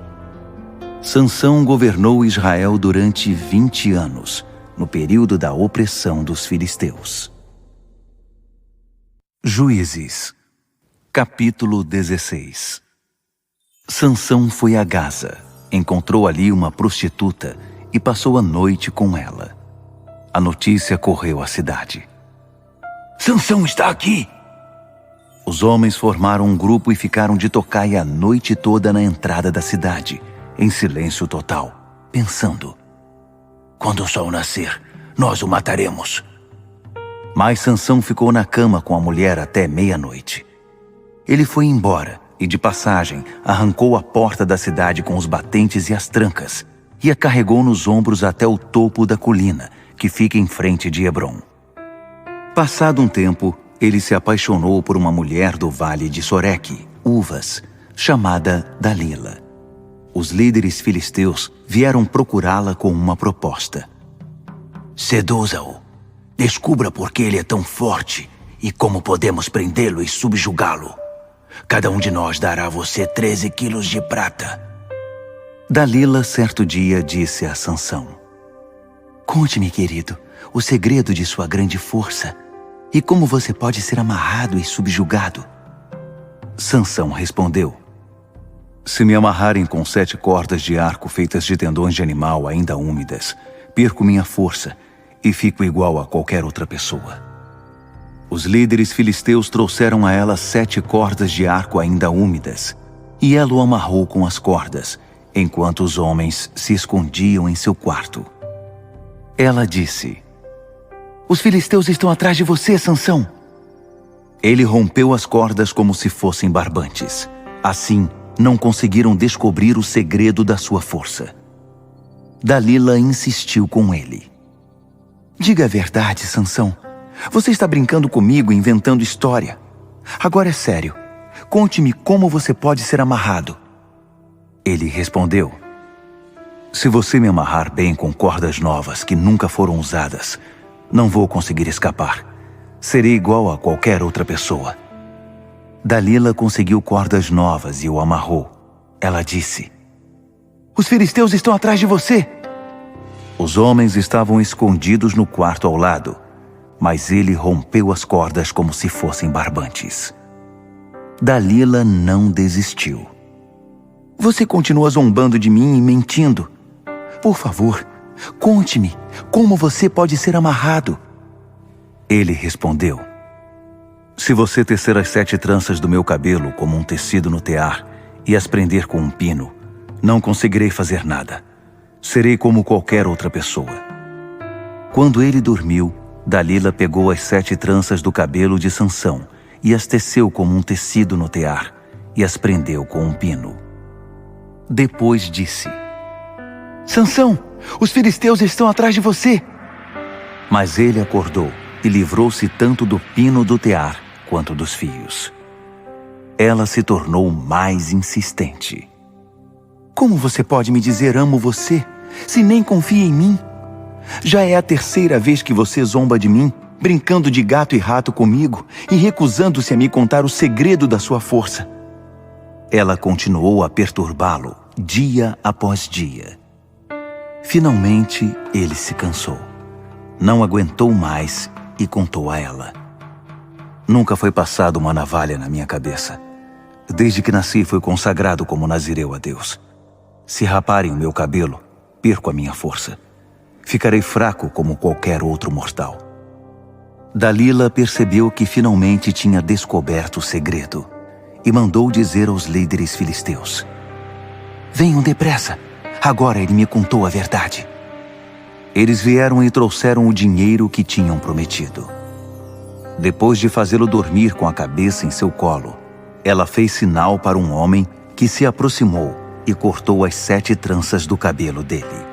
Sansão governou Israel durante 20 anos, no período da opressão dos filisteus. Juízes, capítulo 16. Sansão foi a Gaza, encontrou ali uma prostituta e passou a noite com ela. A notícia correu à cidade. Sansão está aqui! Os homens formaram um grupo e ficaram de tocaia a noite toda na entrada da cidade, em silêncio total, pensando: Quando o sol nascer, nós o mataremos. Mas Sansão ficou na cama com a mulher até meia-noite. Ele foi embora e, de passagem, arrancou a porta da cidade com os batentes e as trancas e a carregou nos ombros até o topo da colina, que fica em frente de Hebrom. Passado um tempo, ele se apaixonou por uma mulher do vale de Soreque, Uvas, chamada Dalila. Os líderes filisteus vieram procurá-la com uma proposta. Seduza-o. Descubra por que ele é tão forte e como podemos prendê-lo e subjugá-lo. Cada um de nós dará a você 13 quilos de prata. Dalila, certo dia, disse a Sansão: Conte-me, querido, o segredo de sua grande força e como você pode ser amarrado e subjugado. Sansão respondeu: Se me amarrarem com 7 cordas de arco feitas de tendões de animal ainda úmidas, perco minha força e fico igual a qualquer outra pessoa. Os líderes filisteus trouxeram a ela 7 cordas de arco ainda úmidas, e ela o amarrou com as cordas, enquanto os homens se escondiam em seu quarto. Ela disse: Os filisteus estão atrás de você, Sansão. Ele rompeu as cordas como se fossem barbantes. Assim, não conseguiram descobrir o segredo da sua força. Dalila insistiu com ele: Diga a verdade, Sansão. Você está brincando comigo e inventando história. Agora é sério. Conte-me como você pode ser amarrado. Ele respondeu: Se você me amarrar bem com cordas novas que nunca foram usadas, não vou conseguir escapar. Serei igual a qualquer outra pessoa. Dalila conseguiu cordas novas e o amarrou. Ela disse: Os filisteus estão atrás de você. Os homens estavam escondidos no quarto ao lado, mas ele rompeu as cordas como se fossem barbantes. Dalila não desistiu. Você continua zombando de mim e mentindo. Por favor, conte-me como você pode ser amarrado. Ele respondeu: Se você tecer as 7 tranças do meu cabelo como um tecido no tear e as prender com um pino, não conseguirei fazer nada. Serei como qualquer outra pessoa. Quando ele dormiu, Dalila pegou as 7 tranças do cabelo de Sansão e as teceu como um tecido no tear e as prendeu com um pino. Depois disse: Sansão, os filisteus estão atrás de você. Mas ele acordou e livrou-se tanto do pino do tear quanto dos fios. Ela se tornou mais insistente. Como você pode me dizer amo você, se nem confia em mim? Já é a 3ª vez que você zomba de mim, brincando de gato e rato comigo e recusando-se a me contar o segredo da sua força. Ela continuou a perturbá-lo dia após dia. Finalmente, ele se cansou. Não aguentou mais e contou a ela: Nunca foi passada uma navalha na minha cabeça. Desde que nasci, fui consagrado como nazireu a Deus. Se raparem o meu cabelo, perco a minha força. Ficarei fraco como qualquer outro mortal. Dalila percebeu que finalmente tinha descoberto o segredo e mandou dizer aos líderes filisteus: venham depressa, agora ele me contou a verdade. Eles vieram e trouxeram o dinheiro que tinham prometido. Depois de fazê-lo dormir com a cabeça em seu colo, ela fez sinal para um homem que se aproximou e cortou as 7 tranças do cabelo dele.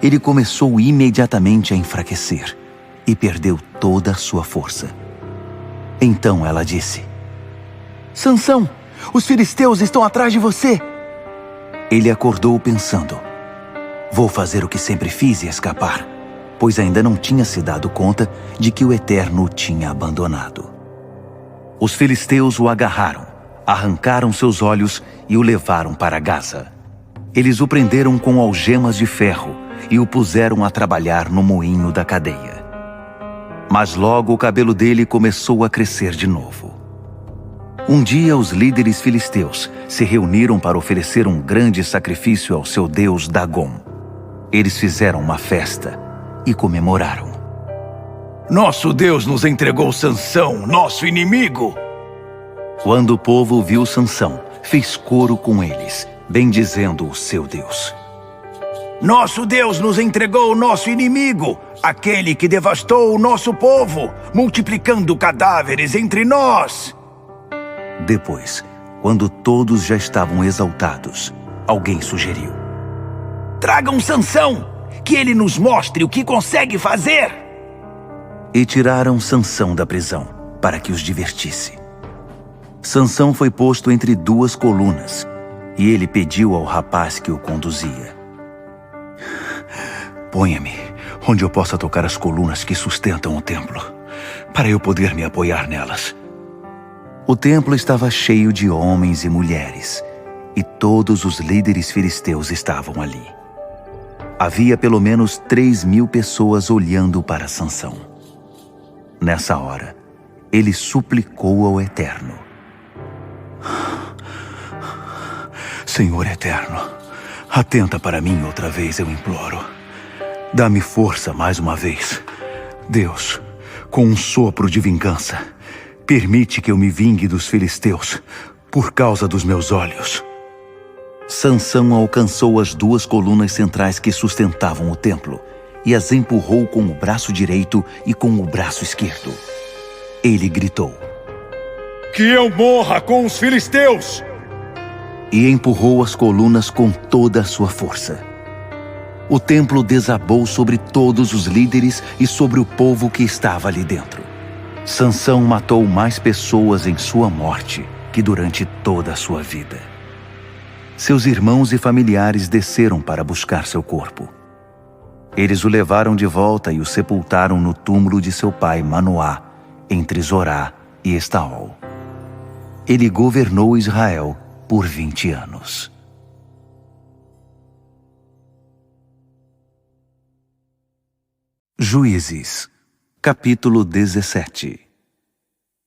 Ele começou imediatamente a enfraquecer e perdeu toda a sua força. Então ela disse: Sansão, os filisteus estão atrás de você. Ele acordou pensando: vou fazer o que sempre fiz e escapar, pois ainda não tinha se dado conta de que o Eterno o tinha abandonado. Os filisteus o agarraram, arrancaram seus olhos e o levaram para Gaza. Eles o prenderam com algemas de ferro e o puseram a trabalhar no moinho da cadeia. Mas logo o cabelo dele começou a crescer de novo. Um dia os líderes filisteus se reuniram para oferecer um grande sacrifício ao seu deus Dagom. Eles fizeram uma festa e comemoraram. Nosso Deus nos entregou Sansão, nosso inimigo. Quando o povo viu Sansão, fez coro com eles, bendizendo o seu Deus. Nosso Deus nos entregou o nosso inimigo, aquele que devastou o nosso povo, multiplicando cadáveres entre nós. Depois, quando todos já estavam exaltados, alguém sugeriu: tragam Sansão, que ele nos mostre o que consegue fazer. E tiraram Sansão da prisão, para que os divertisse. Sansão foi posto entre 2 colunas, e ele pediu ao rapaz que o conduzia: ponha-me onde eu possa tocar as colunas que sustentam o templo, para eu poder me apoiar nelas. O templo estava cheio de homens e mulheres, e todos os líderes filisteus estavam ali. Havia pelo menos 3.000 pessoas olhando para Sansão. Nessa hora, ele suplicou ao Eterno: Senhor Eterno, atenta para mim outra vez, eu imploro. Dá-me força mais uma vez. Deus, com um sopro de vingança, permite que eu me vingue dos filisteus por causa dos meus olhos. Sansão alcançou as 2 colunas centrais que sustentavam o templo e as empurrou com o braço direito e com o braço esquerdo. Ele gritou: que eu morra com os filisteus! E empurrou as colunas com toda a sua força. O templo desabou sobre todos os líderes e sobre o povo que estava ali dentro. Sansão matou mais pessoas em sua morte que durante toda a sua vida. Seus irmãos e familiares desceram para buscar seu corpo. Eles o levaram de volta e o sepultaram no túmulo de seu pai Manoá, entre Zorá e Estaol. Ele governou Israel por 20 anos. Juízes, capítulo 17.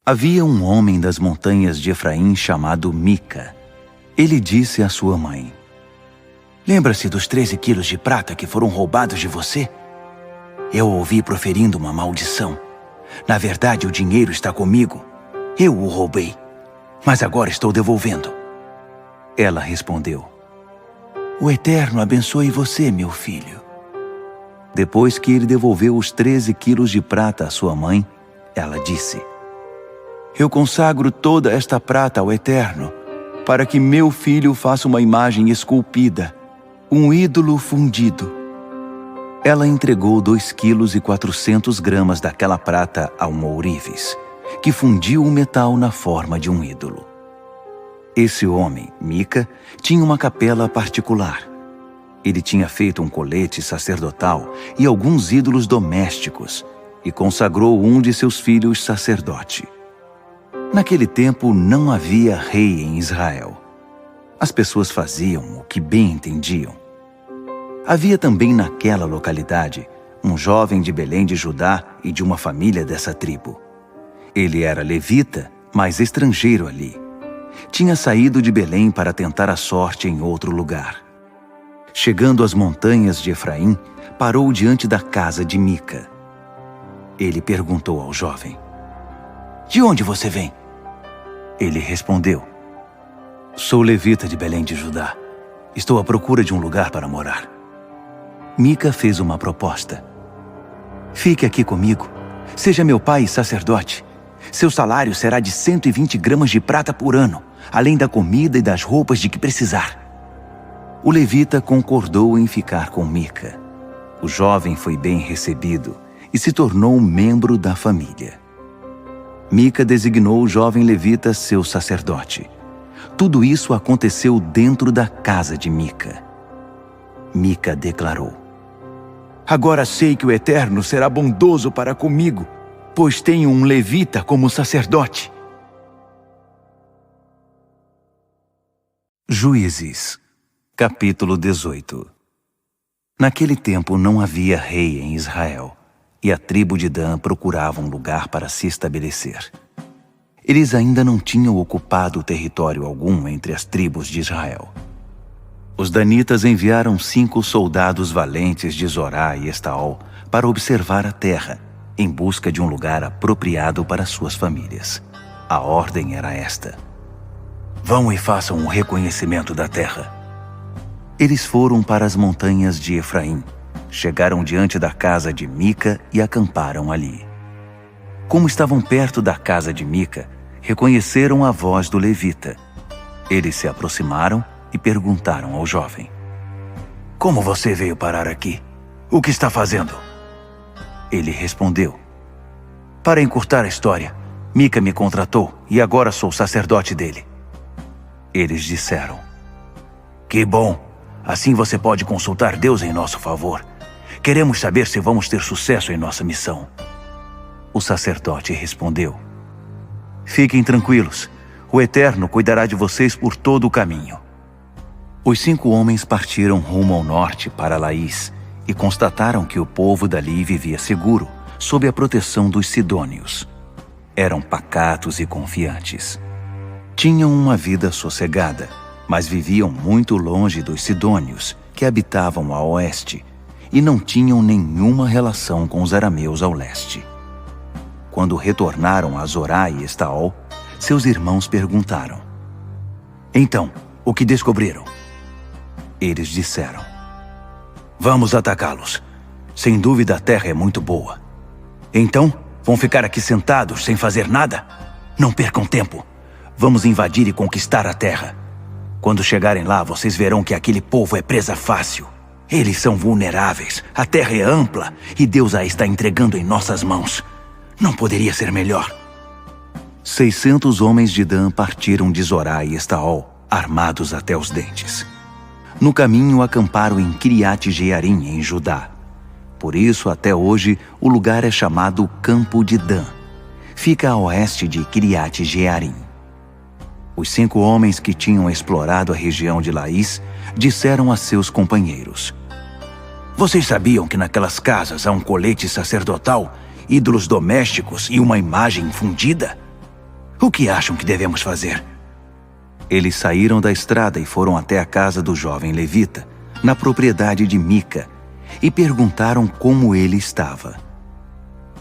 Havia um homem das montanhas de Efraim chamado Mica. Ele disse à sua mãe: lembra-se dos 13 quilos de prata que foram roubados de você? Eu ouvi proferindo uma maldição. Na verdade, o dinheiro está comigo. Eu o roubei, mas agora estou devolvendo. Ela respondeu: o Eterno abençoe você, meu filho. Depois que ele devolveu os 13 quilos de prata à sua mãe, ela disse: eu consagro toda esta prata ao Eterno, para que meu filho faça uma imagem esculpida, um ídolo fundido. Ela entregou 2,4 kg daquela prata a um ourives, que fundiu o metal na forma de um ídolo. Esse homem, Mica, tinha uma capela particular. Ele tinha feito um colete sacerdotal e alguns ídolos domésticos e consagrou um de seus filhos sacerdote. Naquele tempo não havia rei em Israel. As pessoas faziam o que bem entendiam. Havia também naquela localidade um jovem de Belém de Judá e de uma família dessa tribo. Ele era levita, mas estrangeiro ali. Tinha saído de Belém para tentar a sorte em outro lugar. Chegando às montanhas de Efraim, parou diante da casa de Mica. Ele perguntou ao jovem: "De onde você vem?" Ele respondeu: "Sou levita de Belém de Judá. Estou à procura de um lugar para morar." Mica fez uma proposta: "Fique aqui comigo. Seja meu pai sacerdote. Seu salário será de 120 gramas de prata por ano, além da comida e das roupas de que precisar." O levita concordou em ficar com Mica. O jovem foi bem recebido e se tornou um membro da família. Mica designou o jovem levita seu sacerdote. Tudo isso aconteceu dentro da casa de Mica. Mica declarou: Agora sei que o Eterno será bondoso para comigo, pois tenho um levita como sacerdote. Juízes, capítulo 18. Naquele tempo não havia rei em Israel, e a tribo de Dan procurava um lugar para se estabelecer. Eles ainda não tinham ocupado território algum entre as tribos de Israel. Os danitas enviaram 5 soldados valentes de Zorá e Estaol para observar a terra, em busca de um lugar apropriado para suas famílias. A ordem era esta: "Vão e façam um reconhecimento da terra." Eles foram para as montanhas de Efraim, chegaram diante da casa de Mica e acamparam ali. Como estavam perto da casa de Mica, reconheceram a voz do levita. Eles se aproximaram e perguntaram ao jovem: "Como você veio parar aqui? O que está fazendo?" Ele respondeu: "Para encurtar a história, Mica me contratou e agora sou sacerdote dele." Eles disseram: "Que bom! Assim você pode consultar Deus em nosso favor. Queremos saber se vamos ter sucesso em nossa missão." O sacerdote respondeu: "Fiquem tranquilos, o Eterno cuidará de vocês por todo o caminho." Os 5 homens partiram rumo ao norte para Laís e constataram que o povo dali vivia seguro, sob a proteção dos sidônios. Eram pacatos e confiantes. Tinham uma vida sossegada, mas viviam muito longe dos sidônios, que habitavam a oeste, e não tinham nenhuma relação com os arameus ao leste. Quando retornaram a Zorá e Estaol, seus irmãos perguntaram: "Então, o que descobriram?" Eles disseram: "Vamos atacá-los. Sem dúvida a terra é muito boa. Então, vão ficar aqui sentados sem fazer nada? Não percam tempo. Vamos invadir e conquistar a terra. Quando chegarem lá, vocês verão que aquele povo é presa fácil. Eles são vulneráveis, a terra é ampla e Deus a está entregando em nossas mãos. Não poderia ser melhor." 600 homens de Dan partiram de Zorá e Estaol, armados até os dentes. No caminho acamparam em Kiriat Jearim, em Judá. Por isso, até hoje, o lugar é chamado Campo de Dan. Fica a oeste de Kiriat Jearim. Os 5 homens que tinham explorado a região de Laís disseram a seus companheiros: "Vocês sabiam que naquelas casas há um colete sacerdotal, ídolos domésticos e uma imagem fundida? O que acham que devemos fazer?" Eles saíram da estrada e foram até a casa do jovem levita, na propriedade de Mica, e perguntaram como ele estava.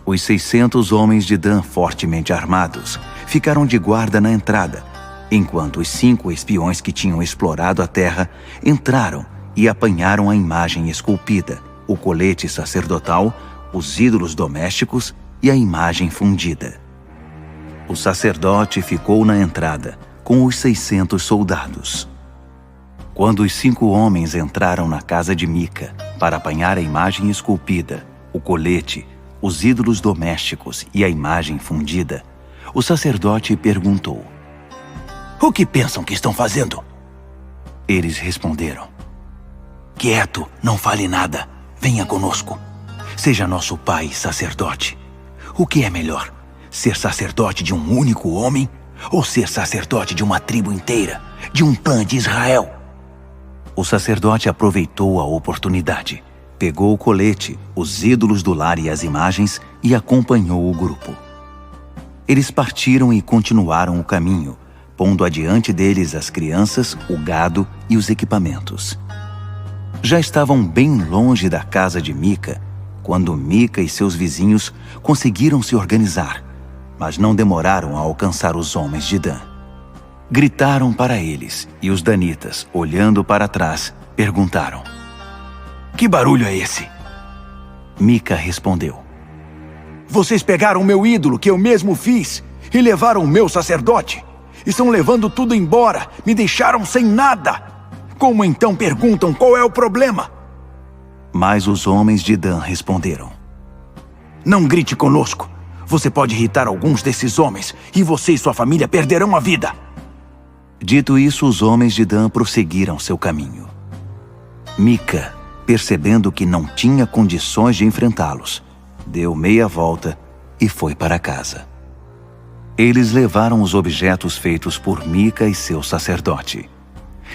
Os 600 homens de Dan, fortemente armados, ficaram de guarda na entrada, enquanto os 5 espiões que tinham explorado a terra entraram e apanharam a imagem esculpida, o colete sacerdotal, os ídolos domésticos e a imagem fundida. O sacerdote ficou na entrada com os 600 soldados. Quando os 5 homens entraram na casa de Mica para apanhar a imagem esculpida, o colete, os ídolos domésticos e a imagem fundida, o sacerdote perguntou: "O que pensam que estão fazendo?" Eles responderam: "Quieto, não fale nada. Venha conosco. Seja nosso pai sacerdote. O que é melhor, ser sacerdote de um único homem ou ser sacerdote de uma tribo inteira, de um clã de Israel?" O sacerdote aproveitou a oportunidade, pegou o colete, os ídolos do lar e as imagens e acompanhou o grupo. Eles partiram e continuaram o caminho, pondo adiante deles as crianças, o gado e os equipamentos. Já estavam bem longe da casa de Mica, quando Mica e seus vizinhos conseguiram se organizar, mas não demoraram a alcançar os homens de Dan. Gritaram para eles, e os danitas, olhando para trás, perguntaram: Que barulho é esse? Mica respondeu: Vocês pegaram meu ídolo que eu mesmo fiz e levaram o meu sacerdote. Estão levando tudo embora, me deixaram sem nada. Como então perguntam qual é o problema? Mas os homens de Dan responderam: Não grite conosco. Você pode irritar alguns desses homens e você e sua família perderão a vida. Dito isso, os homens de Dan prosseguiram seu caminho. Mica, percebendo que não tinha condições de enfrentá-los, deu meia volta e foi para casa. Eles levaram os objetos feitos por Mica e seu sacerdote.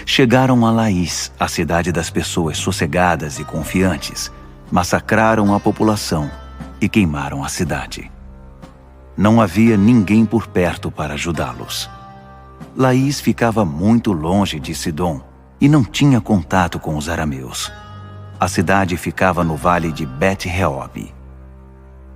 Chegaram a Laís, a cidade das pessoas sossegadas e confiantes, massacraram a população e queimaram a cidade. Não havia ninguém por perto para ajudá-los. Laís ficava muito longe de Sidom e não tinha contato com os arameus. A cidade ficava no vale de Bet-Reob.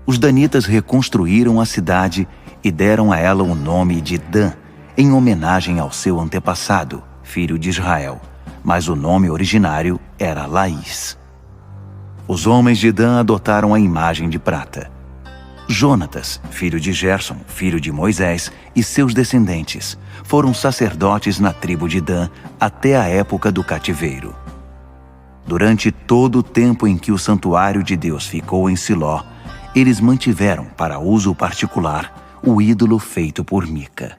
Os danitas reconstruíram a cidade e deram a ela o nome de Dan, em homenagem ao seu antepassado, filho de Israel, mas o nome originário era Laís. Os homens de Dan adotaram a imagem de prata. Jonatas, filho de Gerson, filho de Moisés, e seus descendentes foram sacerdotes na tribo de Dan até a época do cativeiro. Durante todo o tempo em que o santuário de Deus ficou em Siló, eles mantiveram para uso particular o ídolo feito por Mica.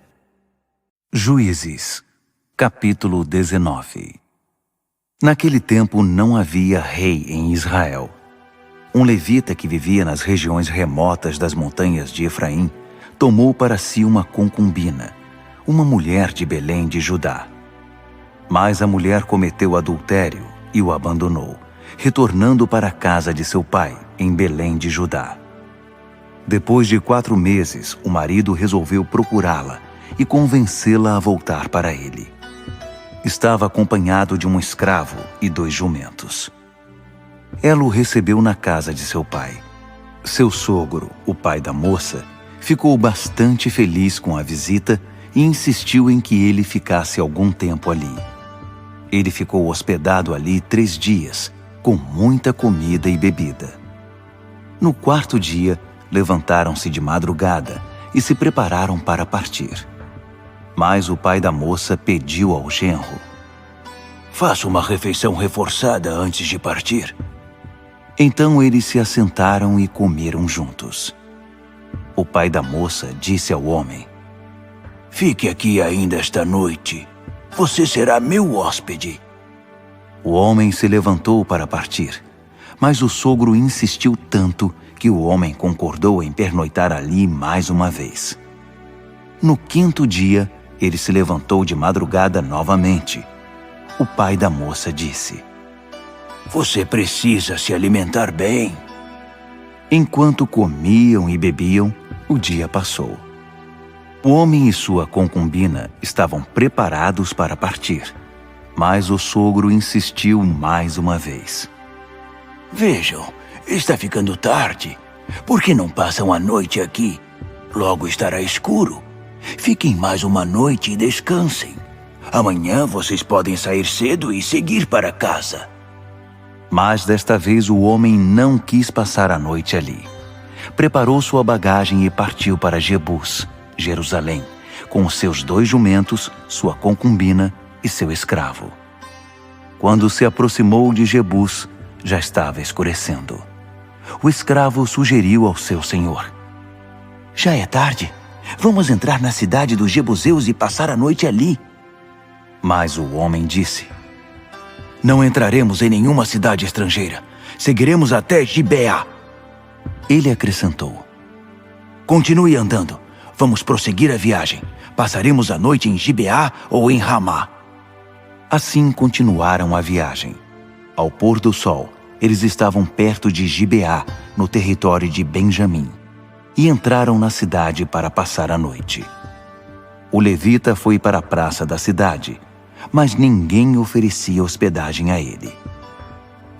Juízes, capítulo 19. Naquele tempo não havia rei em Israel. Um levita que vivia nas regiões remotas das montanhas de Efraim tomou para si uma concubina, uma mulher de Belém de Judá. Mas a mulher cometeu adultério e o abandonou, retornando para a casa de seu pai, em Belém de Judá. Depois de 4 meses, o marido resolveu procurá-la e convencê-la a voltar para ele. Estava acompanhado de um escravo e 2 jumentos. Ela o recebeu na casa de seu pai. Seu sogro, o pai da moça, ficou bastante feliz com a visita e insistiu em que ele ficasse algum tempo ali. Ele ficou hospedado ali 3 dias, com muita comida e bebida. No 4º dia, levantaram-se de madrugada e se prepararam para partir. Mas o pai da moça pediu ao genro: Faça uma refeição reforçada antes de partir. Então eles se assentaram e comeram juntos. O pai da moça disse ao homem: Fique aqui ainda esta noite. Você será meu hóspede. O homem se levantou para partir, mas o sogro insistiu tanto que o homem concordou em pernoitar ali mais uma vez. No 5º dia, ele se levantou de madrugada novamente. O pai da moça disse: Você precisa se alimentar bem. Enquanto comiam e bebiam, o dia passou. O homem e sua concubina estavam preparados para partir, mas o sogro insistiu mais uma vez. Vejam, está ficando tarde. Por que não passam a noite aqui? Logo estará escuro. Fiquem mais uma noite e descansem. Amanhã vocês podem sair cedo e seguir para casa. Mas desta vez o homem não quis passar a noite ali. Preparou sua bagagem e partiu para Jebus, Jerusalém, com os seus 2 jumentos, sua concubina e seu escravo. Quando se aproximou de Jebus, já estava escurecendo. O escravo sugeriu ao seu senhor: Já é tarde. Vamos entrar na cidade dos jebuseus e passar a noite ali. Mas o homem disse: Não entraremos em nenhuma cidade estrangeira. Seguiremos até Gibeá. Ele acrescentou: Continue andando. Vamos prosseguir a viagem. Passaremos a noite em Gibeá ou em Ramá. Assim continuaram a viagem. Ao pôr do sol, eles estavam perto de Gibeá, no território de Benjamim, e entraram na cidade para passar a noite. O levita foi para a praça da cidade, mas ninguém oferecia hospedagem a ele.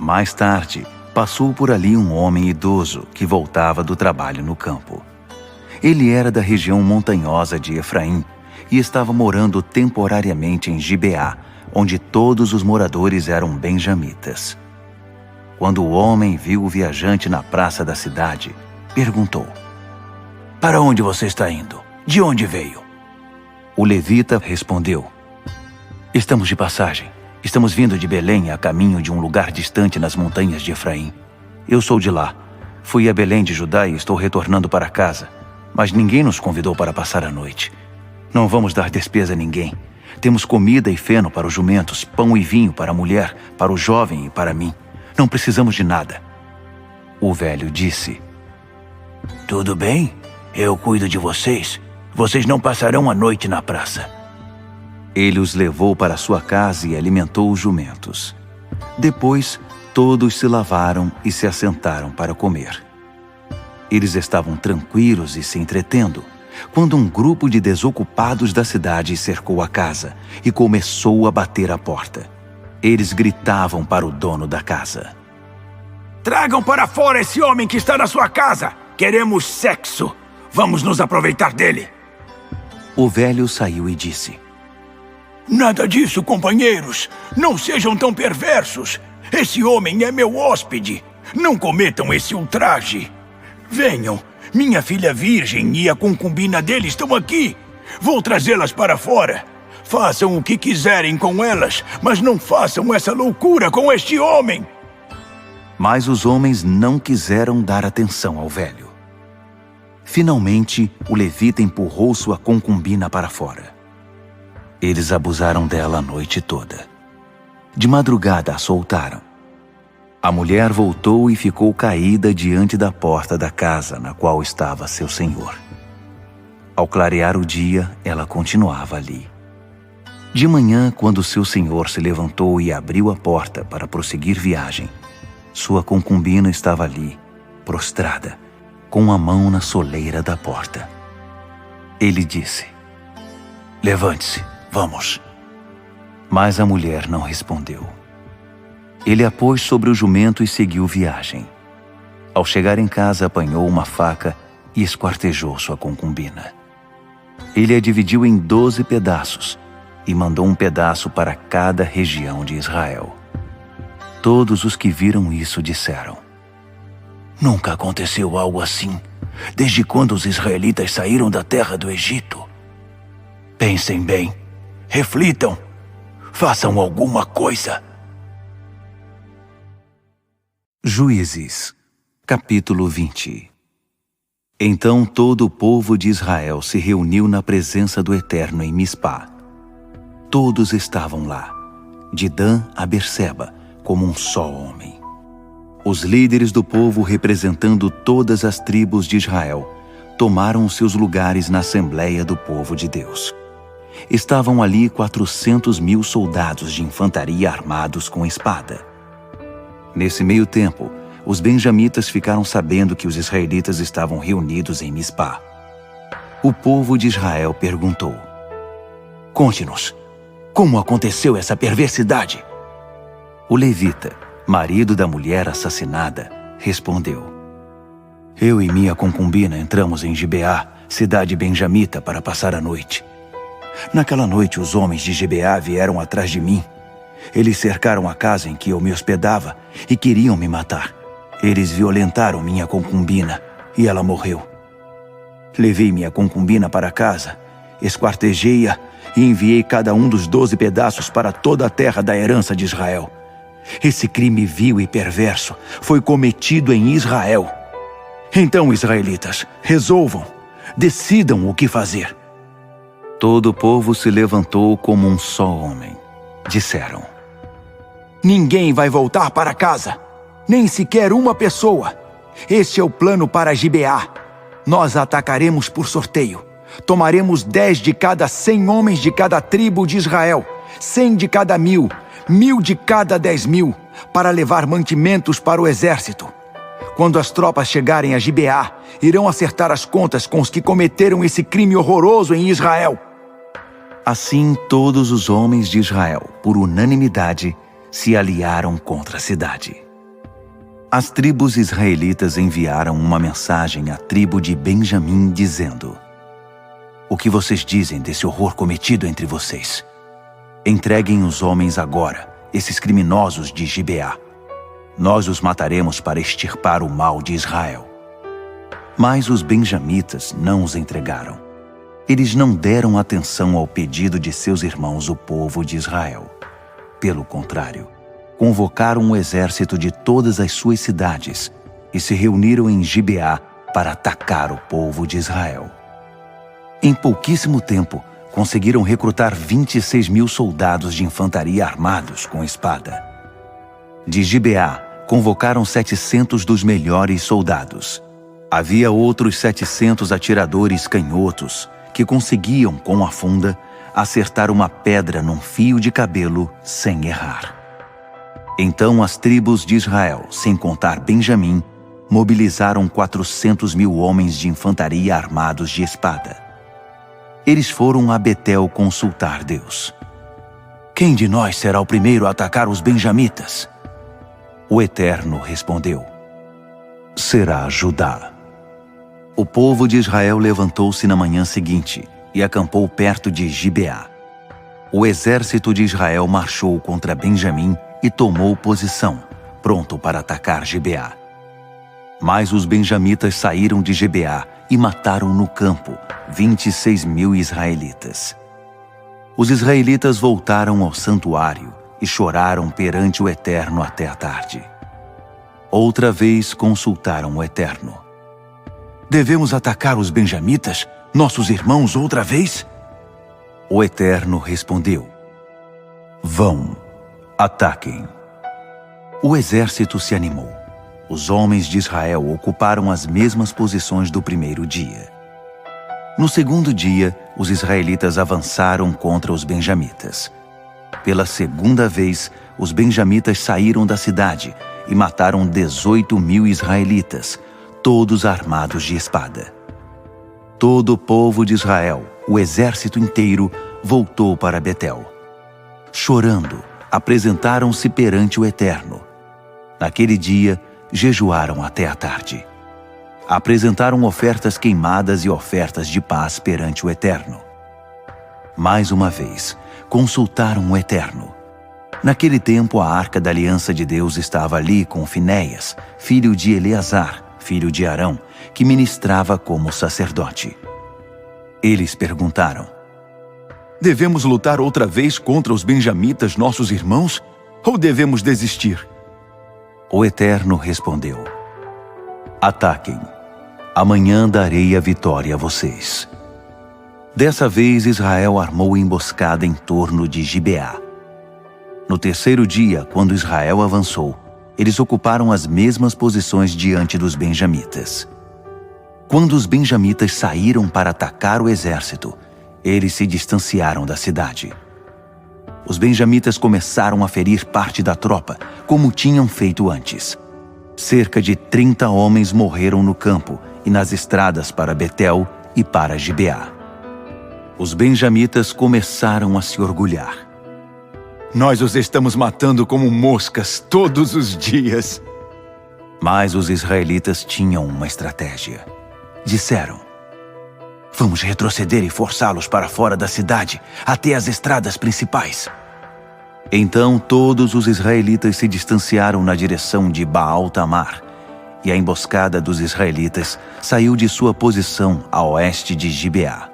Mais tarde, passou por ali um homem idoso que voltava do trabalho no campo. Ele era da região montanhosa de Efraim e estava morando temporariamente em Gibeá, onde todos os moradores eram benjamitas. Quando o homem viu o viajante na praça da cidade, perguntou: Para onde você está indo? De onde veio? O levita respondeu: Estamos de passagem. Estamos vindo de Belém a caminho de um lugar distante nas montanhas de Efraim. Eu sou de lá. Fui a Belém de Judá e estou retornando para casa. Mas ninguém nos convidou para passar a noite. Não vamos dar despesa a ninguém. Temos comida e feno para os jumentos, pão e vinho para a mulher, para o jovem e para mim. Não precisamos de nada. O velho disse: Tudo bem, eu cuido de vocês. Vocês não passarão a noite na praça. Ele os levou para sua casa e alimentou os jumentos. Depois, todos se lavaram e se assentaram para comer. Eles estavam tranquilos e se entretendo, quando um grupo de desocupados da cidade cercou a casa e começou a bater à porta. Eles gritavam para o dono da casa: Tragam para fora esse homem que está na sua casa! Queremos sexo! Vamos nos aproveitar dele! O velho saiu e disse: Nada disso, companheiros! Não sejam tão perversos! Esse homem é meu hóspede! Não cometam esse ultraje! Venham! Minha filha virgem e a concubina dele estão aqui! Vou trazê-las para fora! Façam o que quiserem com elas, mas não façam essa loucura com este homem! Mas os homens não quiseram dar atenção ao velho. Finalmente, o levita empurrou sua concubina para fora. Eles abusaram dela a noite toda. De madrugada a soltaram. A mulher voltou e ficou caída diante da porta da casa na qual estava seu senhor. Ao clarear o dia, ela continuava ali. De manhã, quando seu senhor se levantou e abriu a porta para prosseguir viagem, sua concubina estava ali, prostrada, com a mão na soleira da porta. Ele disse: Levante-se, vamos. Mas a mulher não respondeu. Ele a pôs sobre o jumento e seguiu viagem. Ao chegar em casa, apanhou uma faca e esquartejou sua concubina. Ele a dividiu em 12 pedaços e mandou um pedaço para cada região de Israel. Todos os que viram isso disseram: Nunca aconteceu algo assim, desde quando os israelitas saíram da terra do Egito. Pensem bem, reflitam, façam alguma coisa. Juízes, capítulo 20. Então todo o povo de Israel se reuniu na presença do Eterno em Mispá. Todos estavam lá, de Dan a Berseba, como um só homem. Os líderes do povo, representando todas as tribos de Israel, tomaram seus lugares na Assembleia do Povo de Deus. Estavam ali 400.000 soldados de infantaria armados com espada. Nesse meio tempo, os benjamitas ficaram sabendo que os israelitas estavam reunidos em Mispá. O povo de Israel perguntou: Conte-nos, como aconteceu essa perversidade? O levita, marido da mulher assassinada, respondeu: Eu e minha concubina entramos em Gibeá, cidade benjamita, para passar a noite. Naquela noite, os homens de Gibeá vieram atrás de mim. Eles cercaram a casa em que eu me hospedava e queriam me matar. Eles violentaram minha concubina e ela morreu. Levei minha concubina para casa, esquartejei-a e enviei cada um dos 12 pedaços para toda a terra da herança de Israel. Esse crime vil e perverso foi cometido em Israel. Então, israelitas, resolvam, decidam o que fazer. Todo o povo se levantou como um só homem. Disseram: Ninguém vai voltar para casa, nem sequer uma pessoa. Este é o plano para Gibeá. Nós atacaremos por sorteio. Tomaremos 10 de cada 100 homens de cada tribo de Israel, 100 de cada 1.000, 1.000 de cada 10.000, para levar mantimentos para o exército. Quando as tropas chegarem a Gibeá, irão acertar as contas com os que cometeram esse crime horroroso em Israel. Assim, todos os homens de Israel, por unanimidade, se aliaram contra a cidade. As tribos israelitas enviaram uma mensagem à tribo de Benjamim dizendo: o que vocês dizem desse horror cometido entre vocês? Entreguem os homens agora, esses criminosos de Gibeá. Nós os mataremos para extirpar o mal de Israel. Mas os benjamitas não os entregaram. Eles não deram atenção ao pedido de seus irmãos, o povo de Israel. Pelo contrário, convocaram o exército de todas as suas cidades e se reuniram em Gibeá para atacar o povo de Israel. Em pouquíssimo tempo, conseguiram recrutar 26.000 soldados de infantaria armados com espada. De Gibeá, convocaram 700 dos melhores soldados. Havia outros 700 atiradores canhotos que conseguiam, com a funda, acertar uma pedra num fio de cabelo sem errar. Então as tribos de Israel, sem contar Benjamim, mobilizaram 400.000 homens de infantaria armados de espada. Eles foram a Betel consultar Deus. Quem de nós será o primeiro a atacar os benjamitas? O Eterno respondeu: será Judá. O povo de Israel levantou-se na manhã seguinte e acampou perto de Gibeá. O exército de Israel marchou contra Benjamim e tomou posição, pronto para atacar Gibeá. Mas os benjamitas saíram de Gibeá e mataram no campo 26.000 israelitas. Os israelitas voltaram ao santuário e choraram perante o Eterno até a tarde. Outra vez consultaram o Eterno. Devemos atacar os benjamitas, nossos irmãos, outra vez? O Eterno respondeu: vão, ataquem. O exército se animou. Os homens de Israel ocuparam as mesmas posições do primeiro dia. No segundo dia, os israelitas avançaram contra os benjamitas. Pela segunda vez, os benjamitas saíram da cidade e mataram 18.000 israelitas, todos armados de espada. Todo o povo de Israel, o exército inteiro, voltou para Betel. Chorando, apresentaram-se perante o Eterno. Naquele dia, jejuaram até a tarde. Apresentaram ofertas queimadas e ofertas de paz perante o Eterno. Mais uma vez, consultaram o Eterno. Naquele tempo, a arca da aliança de Deus estava ali com Finéias, filho de Eleazar, filho de Arão, que ministrava como sacerdote. Eles perguntaram: devemos lutar outra vez contra os benjamitas, nossos irmãos, ou devemos desistir? O Eterno respondeu: ataquem. Amanhã darei a vitória a vocês. Dessa vez, Israel armou emboscada em torno de Gibeá. No terceiro dia, quando Israel avançou, eles ocuparam as mesmas posições diante dos benjamitas. Quando os benjamitas saíram para atacar o exército, eles se distanciaram da cidade. Os benjamitas começaram a ferir parte da tropa, como tinham feito antes. Cerca de 30 homens morreram no campo e nas estradas para Betel e para Gibeá. Os benjamitas começaram a se orgulhar. Nós os estamos matando como moscas todos os dias. Mas os israelitas tinham uma estratégia. Disseram: vamos retroceder e forçá-los para fora da cidade, até as estradas principais. Então todos os israelitas se distanciaram na direção de Baal-Tamar, e a emboscada dos israelitas saiu de sua posição a oeste de Gibeá.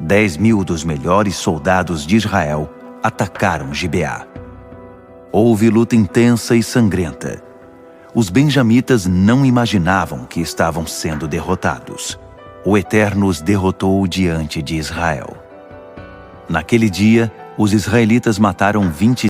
10.000 dos melhores soldados de Israel atacaram Gibeá. Houve luta intensa e sangrenta. Os benjamitas não imaginavam que estavam sendo derrotados. O Eterno os derrotou diante de Israel. Naquele dia, os israelitas mataram 20